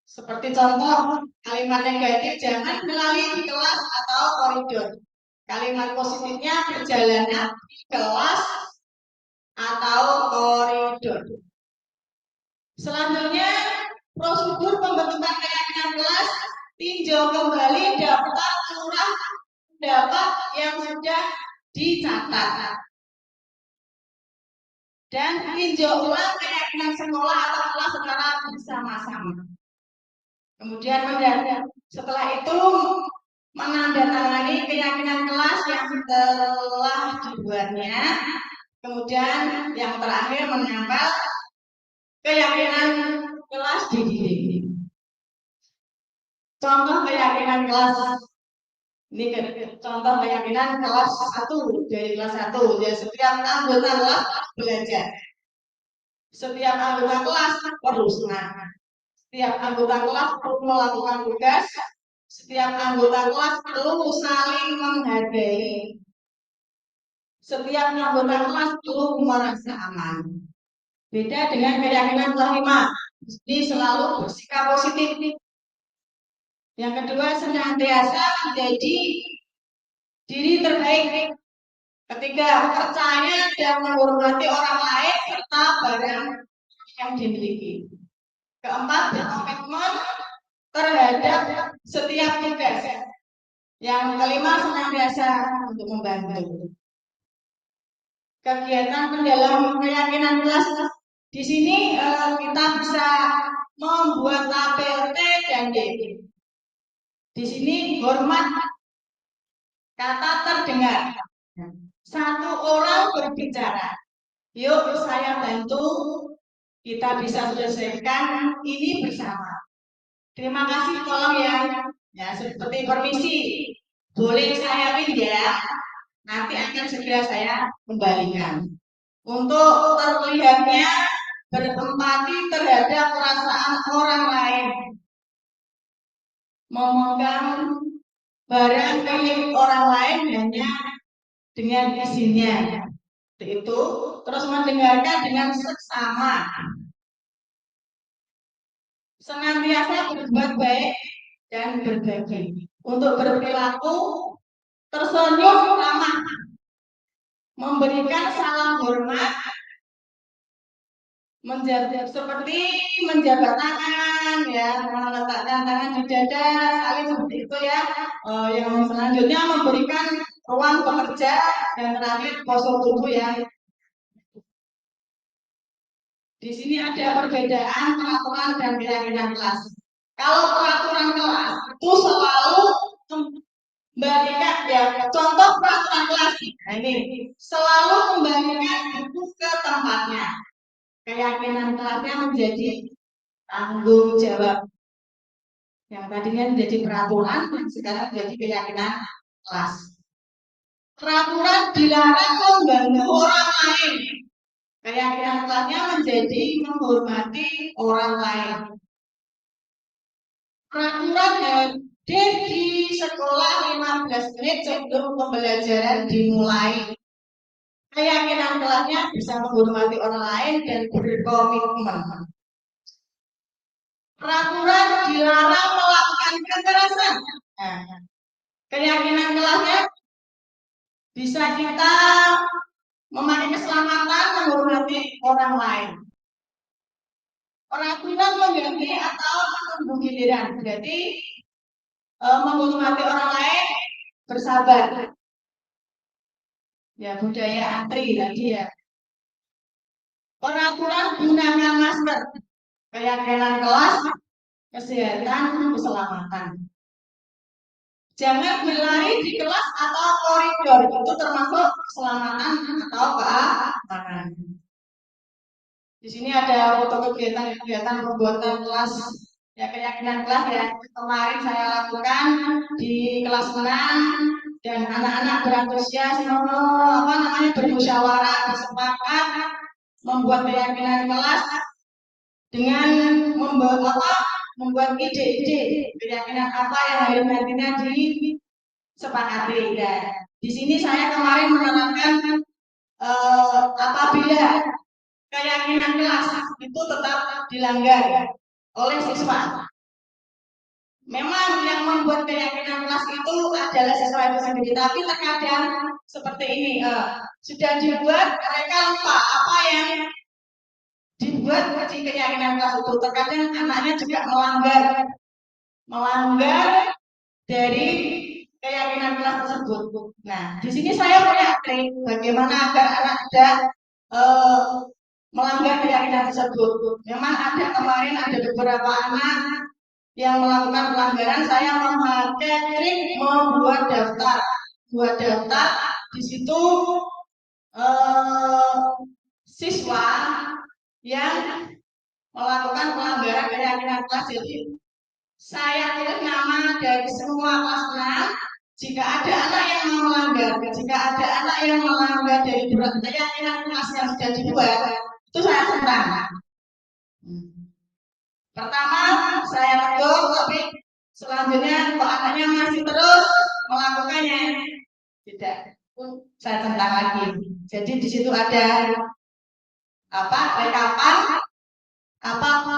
Speaker 3: Seperti contoh, kalimat negatif jangan melalui di kelas atau koridor. Kalimat positifnya perjalanan di kelas atau koridor. Selanjutnya, prosedur pembentukan keyakinan kelas, tinjau kembali daftar lurah pendapat yang sudah dicatat. Dan tinjau ulang keyakinan sekolah atau kelas secara bersama-sama. Kemudian setelah itu menandatangani keyakinan kelas yang telah dibuatnya. Kemudian yang terakhir menempel keyakinan kelas di dinding. Contoh keyakinan kelas. Ini contoh keyakinan kelas 1 dari kelas 1. Jadi setiap anggota kelas belajar. Setiap anggota kelas perlu semangat. Setiap anggota kelas perlu melakukan tugas. Setiap anggota kelas perlu saling menghargai. Setiap anggota kelas perlu merasa aman. Beda dengan keyakinan kelas 5. Jadi selalu bersikap positif. Yang kedua, senantiasa menjadi diri terbaik. Ketiga, percaya dan menghormati orang lain serta barang yang dimiliki. Keempat, berkomitmen terhadap setiap tugas. Yang kelima, senantiasa untuk membantu. Kegiatan pendalam keyakinan kelas di sini kita bisa membuat tabel T dan D. Di sini hormat kata terdengar. Satu orang berbicara. Yuk saya bantu. Kita bisa selesaikan ini bersama. Terima kasih, tolong ya seperti permisi. Boleh saya pinjam? Nanti akan segera saya kembalikan. Untuk terlihatnya berempati terhadap perasaan orang lain. Memegang barang milik orang lain hanya dengan izinnya. Itu terus mendengarkan dengan seksama. Senantiasa berbuat baik dan berbagi. Untuk berperilaku tersenyum ramah. Memberikan salam hormat. Seperti menjabat tangan, ya, meletakkan tangan di dada, saling seperti itu ya. Yang selanjutnya memberikan ruang bekerja dan terakhir postur tubuh ya. Di sini ada perbedaan peraturan dan keyakinan kelas. Kalau peraturan kelas itu selalu kembalikan ya, contoh peraturan kelas. Nah ini selalu kembalikan buku ke tempatnya. Keyakinan kelasnya menjadi tanggung jawab. Yang tadinya menjadi peraturan, sekarang menjadi keyakinan kelas. Peraturan dilarang mengganggu orang lain. Keyakinan kelasnya menjadi menghormati orang lain. Peraturan hadir di sekolah 15 menit sebelum pembelajaran dimulai. Keyakinan kelasnya bisa menghormati orang lain dan berkomitmen. Peraturan dilarang melakukan kekerasan. Nah, keyakinan kelasnya bisa kita memakai keselamatan, menghormati orang lain. Peraturan mengganti atau menunggu giliran, berarti menghormati orang lain, bersabar. Ya, budaya antri tadi ya. Peraturan gunakan masker, keyakinan kelas, kesehatan, keselamatan. Jangan berlari di kelas atau koridor, itu termasuk keselamatan atau keamanan. Di sini ada foto kegiatan pembuatan kelas, ya keyakinan kelas ya. Kemarin saya lakukan di kelas 6 dan anak-anak berantusias bermusyawarah, bersepakat membuat keyakinan kelas dengan membuat ide-ide keyakinan apa yang hari nantinya disepakati. Dan di sini saya kemarin menerangkan apabila keyakinan kelas itu tetap dilanggar oleh siswa. Memang yang membuat keyakinan kelas itu adalah siswa itu sendiri, tapi terkadang seperti ini, sudah dibuat mereka lupa apa yang dibuat di keyakinan kelas itu. Terkadang anaknya juga melanggar dari keyakinan kelas tersebut. Nah, di sini saya punya trik bagaimana agar anak tidak melanggar keyakinan tersebut. Memang kemarin ada beberapa anak yang melakukan pelanggaran. Saya memakai trik membuat daftar. Buat daftar, di situ siswa yang melakukan pelanggaran keyakinan kelas. Jadi saya tulis nama dari semua kelas. Jika ada anak yang melanggar, jika ada anak yang melanggar dari keyakinan kelas yang sudah dibuat, itu saya tentang. Pertama, saya tegur, tapi selanjutnya kok anaknya masih terus melakukannya, tidak, saya tentang lagi. Jadi di situ ada rekapan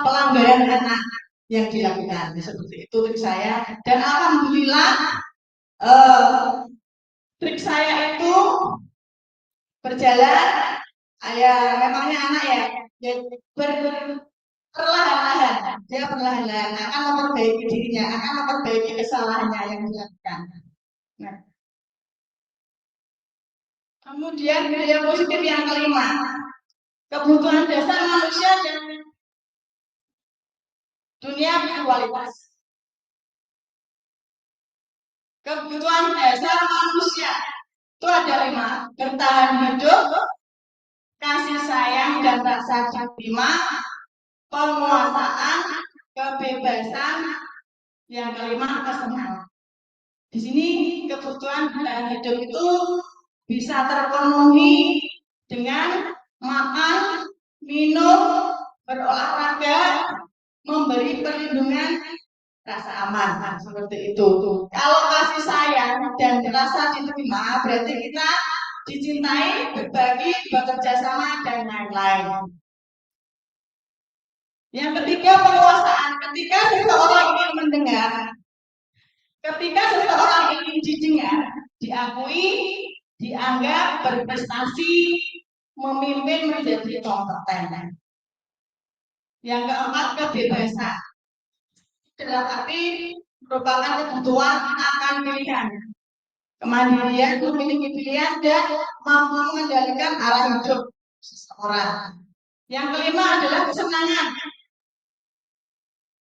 Speaker 3: pelanggaran anak yang dilakukan, seperti itu trik saya. Dan alhamdulillah trik saya itu berjalan. Memangnya anak ya perlahan-lahan, dia perlahan-lahan akan memperbaiki dirinya, akan memperbaiki kesalahannya yang dilakukan. Nah, kemudian budaya positif yang kelima, kebutuhan dasar manusia dan dunia kualitas. Kebutuhan dasar manusia itu ada 5: bertahan hidup, kasih sayang dan rasa terima, penguasaan, kebebasan, yang kelima kesenangan. Di sini kebutuhan bertahan hidup itu bisa terpenuhi dengan makan, minum, berolahraga, memberi perlindungan, rasa aman, seperti itu. Kalau kasih sayang dan rasa diterima, berarti kita dicintai, berbagi, bekerja sama, dan lain-lain. Yang ketiga, penguasaan. Ketika seseorang ingin mendengar, ketika seseorang ingin didengar, diakui, dianggap berprestasi, memimpin, menjadi kompeten. Yang keempat, kebebasan. Dalam arti merupakan kebutuhan akan pilihan. Kemandirian, memiliki pilihan, dan mampu mengendalikan arah hidup seseorang. Yang kelima adalah kesenangan.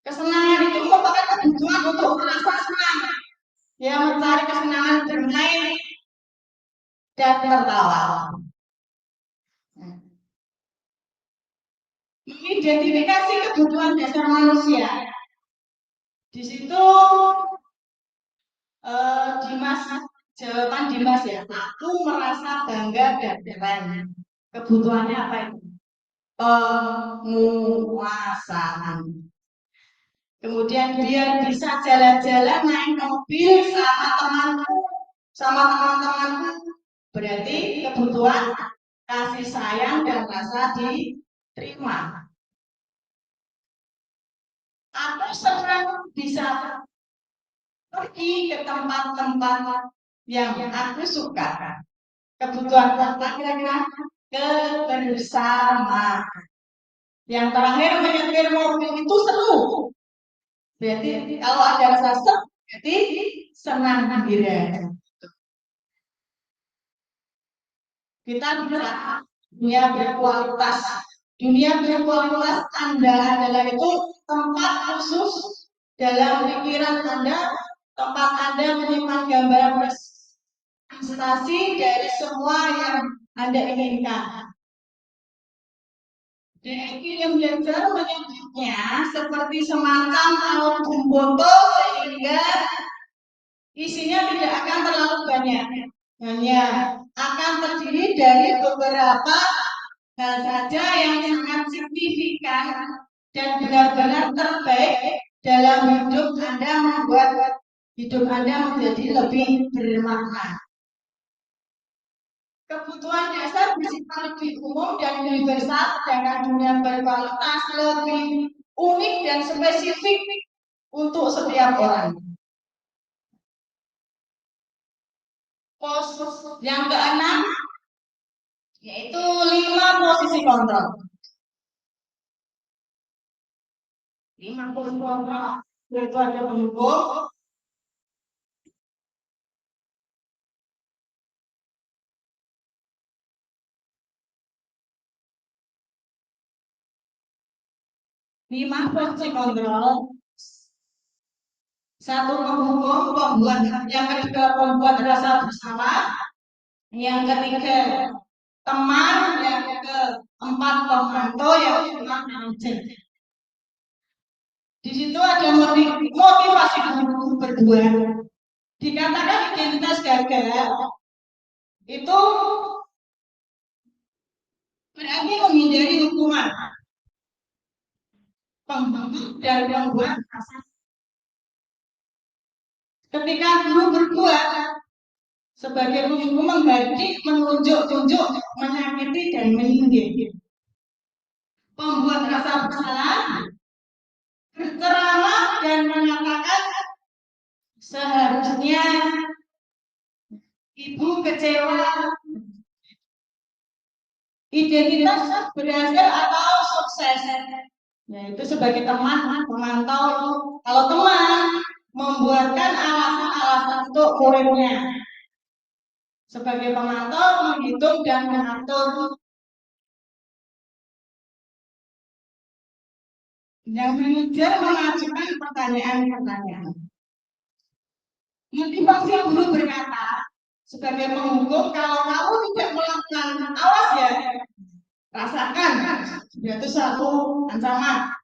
Speaker 3: Kesenangan itu merupakan kebutuhan untuk merasa senang, yang mencari kesenangan bermain dan tertawa. Mengidentifikasi kebutuhan dasar manusia. Di situ jawaban Dimas ya. Aku merasa bangga dan keren. Kebutuhannya apa itu? Penguasaan. Kemudian biar bisa jalan-jalan naik mobil sama teman-temanku, berarti kebutuhan kasih sayang dan rasa diterima. Aku senang bisa pergi ke tempat-tempat yang aku suka. Kebutuhan apa kira-kira? Kebersamaan. Yang terakhir, menyetir mobil itu seru. Berarti kalau ada rasa senang, berarti senang gembira. Kita bisa dunia berkualitas. Dunia berkualitas adalah itu tempat khusus dalam pikiran Anda, tempat Anda menyimpan gambaran prestasi dari semua yang Anda inginkan. Dan yang belajar menyebutnya seperti semacam album foto, sehingga isinya tidak akan terlalu banyak, hanya akan terdiri dari beberapa hal saja yang sangat signifikan dan benar-benar terbaik dalam hidup Anda, membuat hidup Anda menjadi lebih bermakna. Kebutuhan dasar bersifat lebih umum dan universal, sedangkan dunia berkualitas lebih unik dan spesifik untuk setiap orang. Pos yang keenam yaitu 5 posisi kontrol. 5 posisi kontrol yaitu ada pendukung, satu penghukum, pembuat, yang kedua pembuat rasa bersalah, yang ketiga teman, yang keempat pemantau, yang kelima manajer. Di situ ada motivasi guru berbuat. Dikatakan identitas gagal itu berarti menghindari hukuman pembentuk dan pembuat rasa. Ketika guru berbuat sebagai penghukum, menghardik, menunjuk-tunjuk, menyakiti dan menyindir. Pembuat rasa bersalah berceramah dan mengatakan seharusnya ibu kecewa. Identitas berhasil atau sukses, yaitu sebagai teman, pemantau. Kalau teman membuatkan alasan-alasan untuk muridnya, sebagai pemantau menghitung dan mengatur. Yang manajer mengajukan pertanyaan-pertanyaan. Motivasi guru berkata, sebagai penghukum, kalau kamu tidak melakukan, awas ya, rasakan, itu satu ancaman.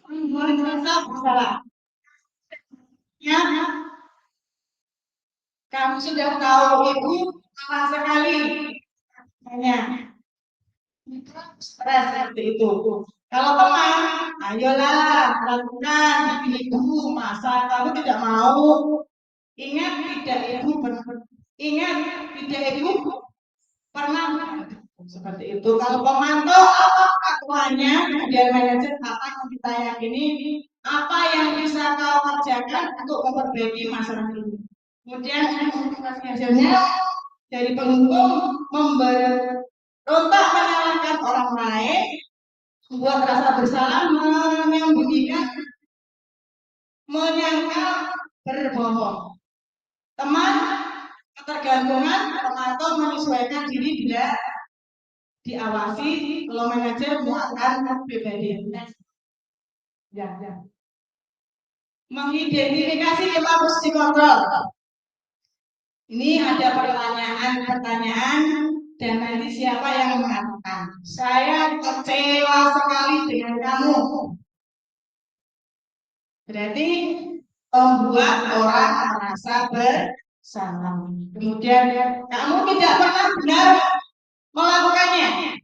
Speaker 3: Membuat rasa bersalah. Ya, kamu sudah tahu ibu salah sekali. Hanya stres seperti itu. Kalau teman, ayolah lakukan ibu, masa kamu tidak mau? Ingat tidak ibu pernah seperti itu. Kalau pemantau, apa akuannya, kemudian manajer apa yang kita yakini, apa yang bisa kau kerjakan untuk memperbaiki masalah ini. Kemudian hasilnya dari penghukum memberontak menyalahkan orang lain, membuat rasa bersalah, menyembunyikan, menyangka berbohong. Teman, ketergantungan, pemantau menyesuaikan diri bila diawasi. Kalau manajer muakan pribadi. Ya. Mengidentifikasi 5 posisi kontrol. Ini ada pertanyaan dan nanti siapa yang mengatakan saya kecewa sekali dengan kamu. Berarti membuat orang merasa bersalah. Kemudian kamu tidak pernah benar melakukannya.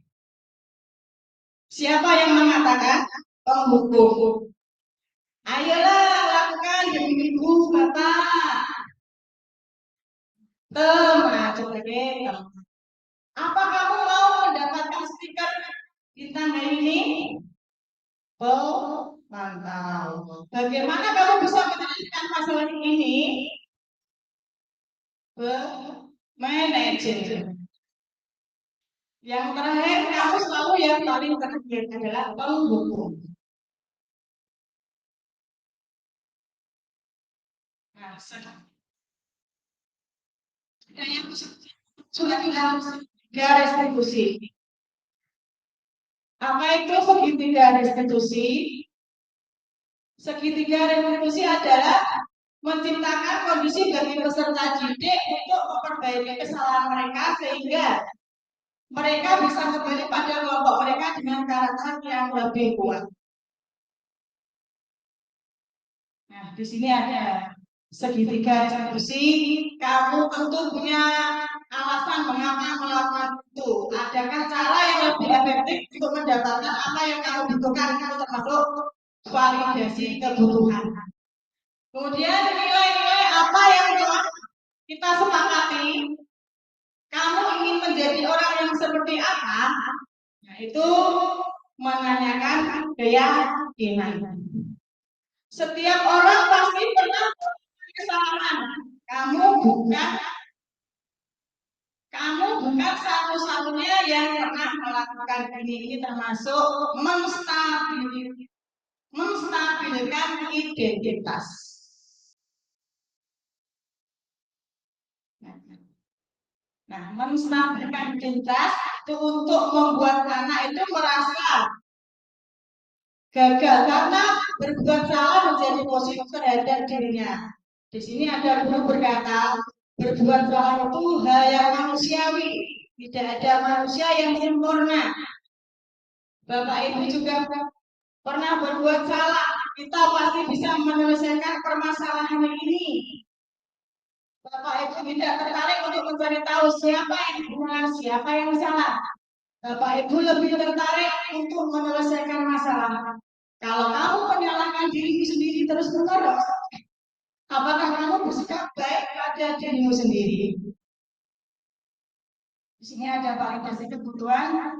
Speaker 3: Siapa yang mengatakan? Penghukum. Ayolah lakukan demi ibu, bapak. Teman, sebagai teman. Apa kamu mau mendapatkan stiker bintang hari ini? Pemantau. Bagaimana kamu bisa menyelesaikan masalah ini? Manajer. Yang terakhir, kamu selalu yang paling terakhir adalah penghukum. Nah, sudah tiga restitusi. Apa itu segitiga restitusi? Segitiga restitusi adalah menciptakan kondisi bagi peserta didik untuk memperbaiki kesalahan mereka sehingga mereka bisa kembali pada kelompok mereka dengan karakter yang lebih kuat. Nah, di sini ada segitiga restitusi. Kamu tentu punya alasan mengapa melakukan itu. Adakah cara yang lebih metik untuk mendapatkan apa yang kamu butuhkan, itu termasuk validasi kebutuhan. Kemudian nilai-nilai apa yang telah kita sepakati, kamu ingin menjadi orang yang seperti apa, yaitu menanyakan keyakinan. Setiap orang pasti pernah kesalahan. Kamu bukan satu-satunya yang pernah melakukan ini termasuk menstabilkan identitas. Nah, menstabilkan identitas itu untuk membuat anak itu merasa gagal karena berbuat salah menjadi positif terhadap dirinya. Di sini ada guru berkata, berbuat salah itu hal yang manusiawi, tidak ada manusia yang sempurna. Bapak Ibu juga pernah berbuat salah, kita pasti bisa menyelesaikan permasalahan ini. Bapak Ibu tidak tertarik untuk mencari tahu siapa yang benar, siapa yang salah. Bapak Ibu lebih tertarik untuk menyelesaikan masalah. Kalau kamu menyalahkan dirimu sendiri terus-menerus, apakah kamu bersikap baik pada dirimu sendiri? Di sini ada validasi kebutuhan.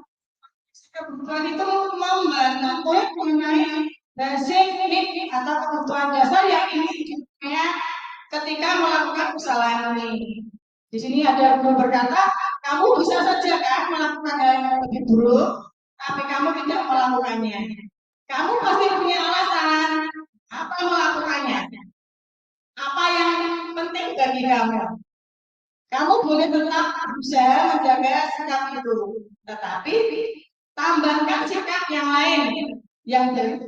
Speaker 3: Kebutuhan itu membantu mengenai basic need atau kebutuhan dasar yang ini ketika melakukan kesalahan ini. Di sini ada guru berkata, kamu bisa saja kan melakukan hal yang lebih buruk, tapi kamu tidak melakukannya. Kamu pasti punya alasan apa melakukannya. Apa yang penting bagi kamu? Kamu boleh tetap berusaha menjaga sikap itu, tetapi tambahkan sikap yang lain. Yang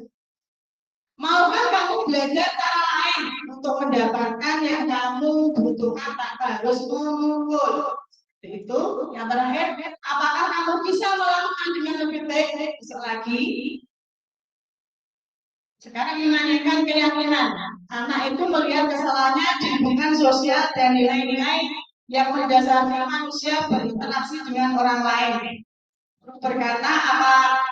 Speaker 3: maukah kamu belajar cara lain untuk mendapatkan yang kamu butuhkan tanpa harus memukul? Itu yang terakhir, apakah kamu bisa melakukan dengan lebih baik besok lagi? Sekarang menanyakan keyakinan. Anak itu melihat kesalahannya di lingkungan sosial dan nilai-nilai yang mendasari manusia berinteraksi dengan orang lain. Berkata apa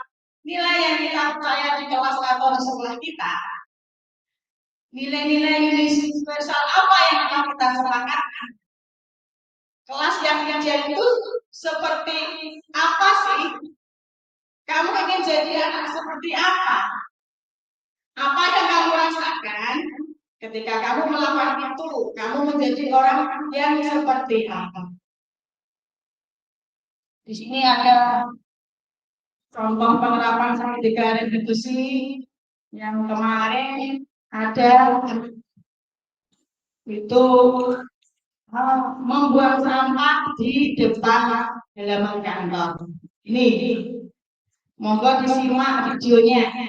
Speaker 3: nilai yang kita percaya di kelas atau di sekolah kita? Nilai-nilai universal apa yang akan kita sepakatkan? Kelas yang ideal itu seperti apa sih? Kamu ingin jadi anak seperti apa? Apa yang kamu rasakan ketika kamu melakukan itu? Kamu menjadi orang yang seperti apa? Di sini ada contoh penerapan segitiga restitusi yang kemarin ada itu membuang sampah di depan halaman kantor. Ini, monggo disimak videonya.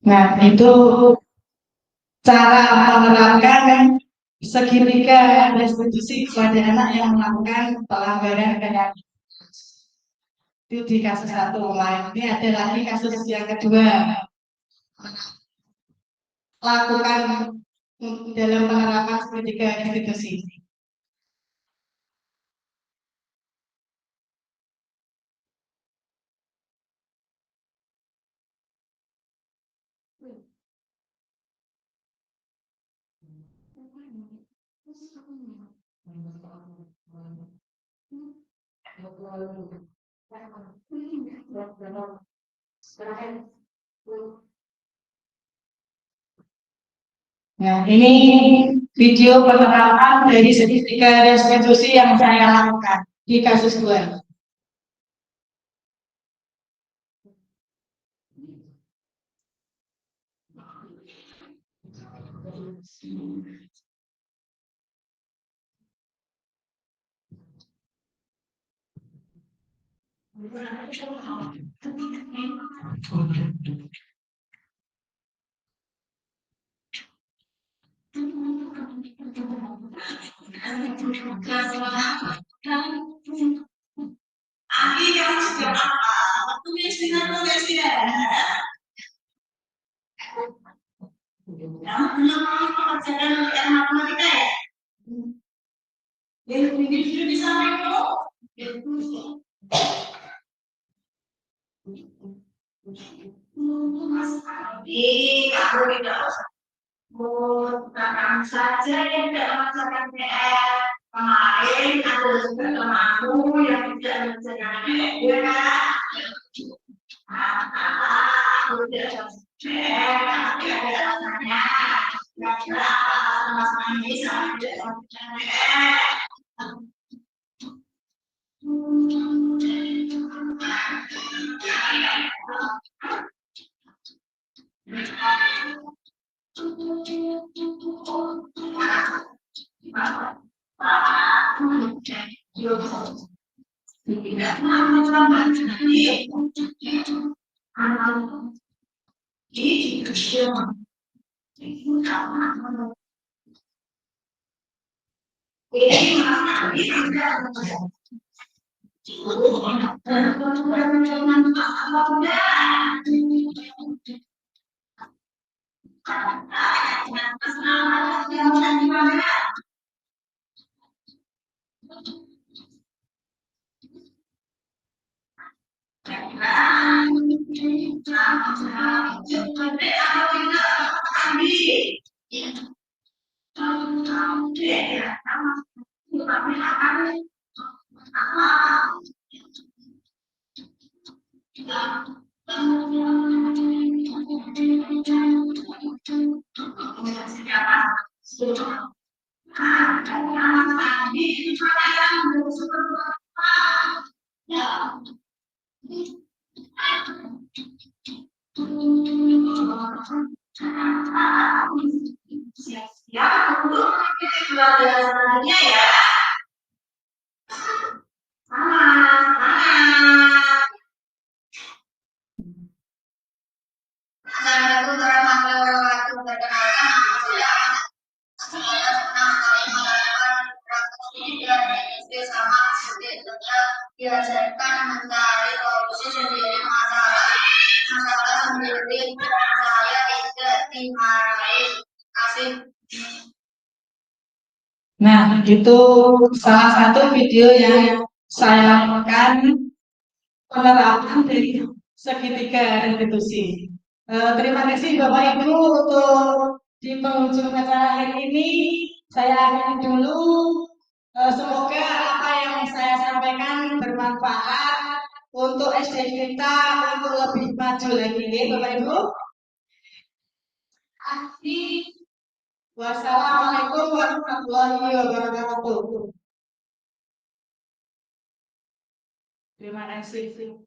Speaker 3: Nah, itu cara menerapkan segitiga restitusi kepada anak yang melakukan pelanggaran kayak itu di kasus satu. Nah, ini ada lagi kasus yang kedua. Lakukan dalam penerapan segitiga restitusi. Nah, ini video penerapan dari segitiga restitusi yang saya lakukan di kasus 2. Saja yang tidak merasakan PR kemarin ada juga temanku yang tidak merasakan PR aku tidak PR rasanya sama-sama bisa tidak siap-siap untuk pelajarannya ya. Diajarkan mencari itu salah satu video yang saya lakukan penerapan dari segitiga restitusi. Terima kasih Bapak Ibu untuk di penghujung acara hari ini. Saya akhiri dulu. Semoga apa yang saya sampaikan bermanfaat untuk SD kita untuk lebih maju lagi, Bapak Ibu. Wassalamualaikum warahmatullahi wabarakatuh. Terima kasih.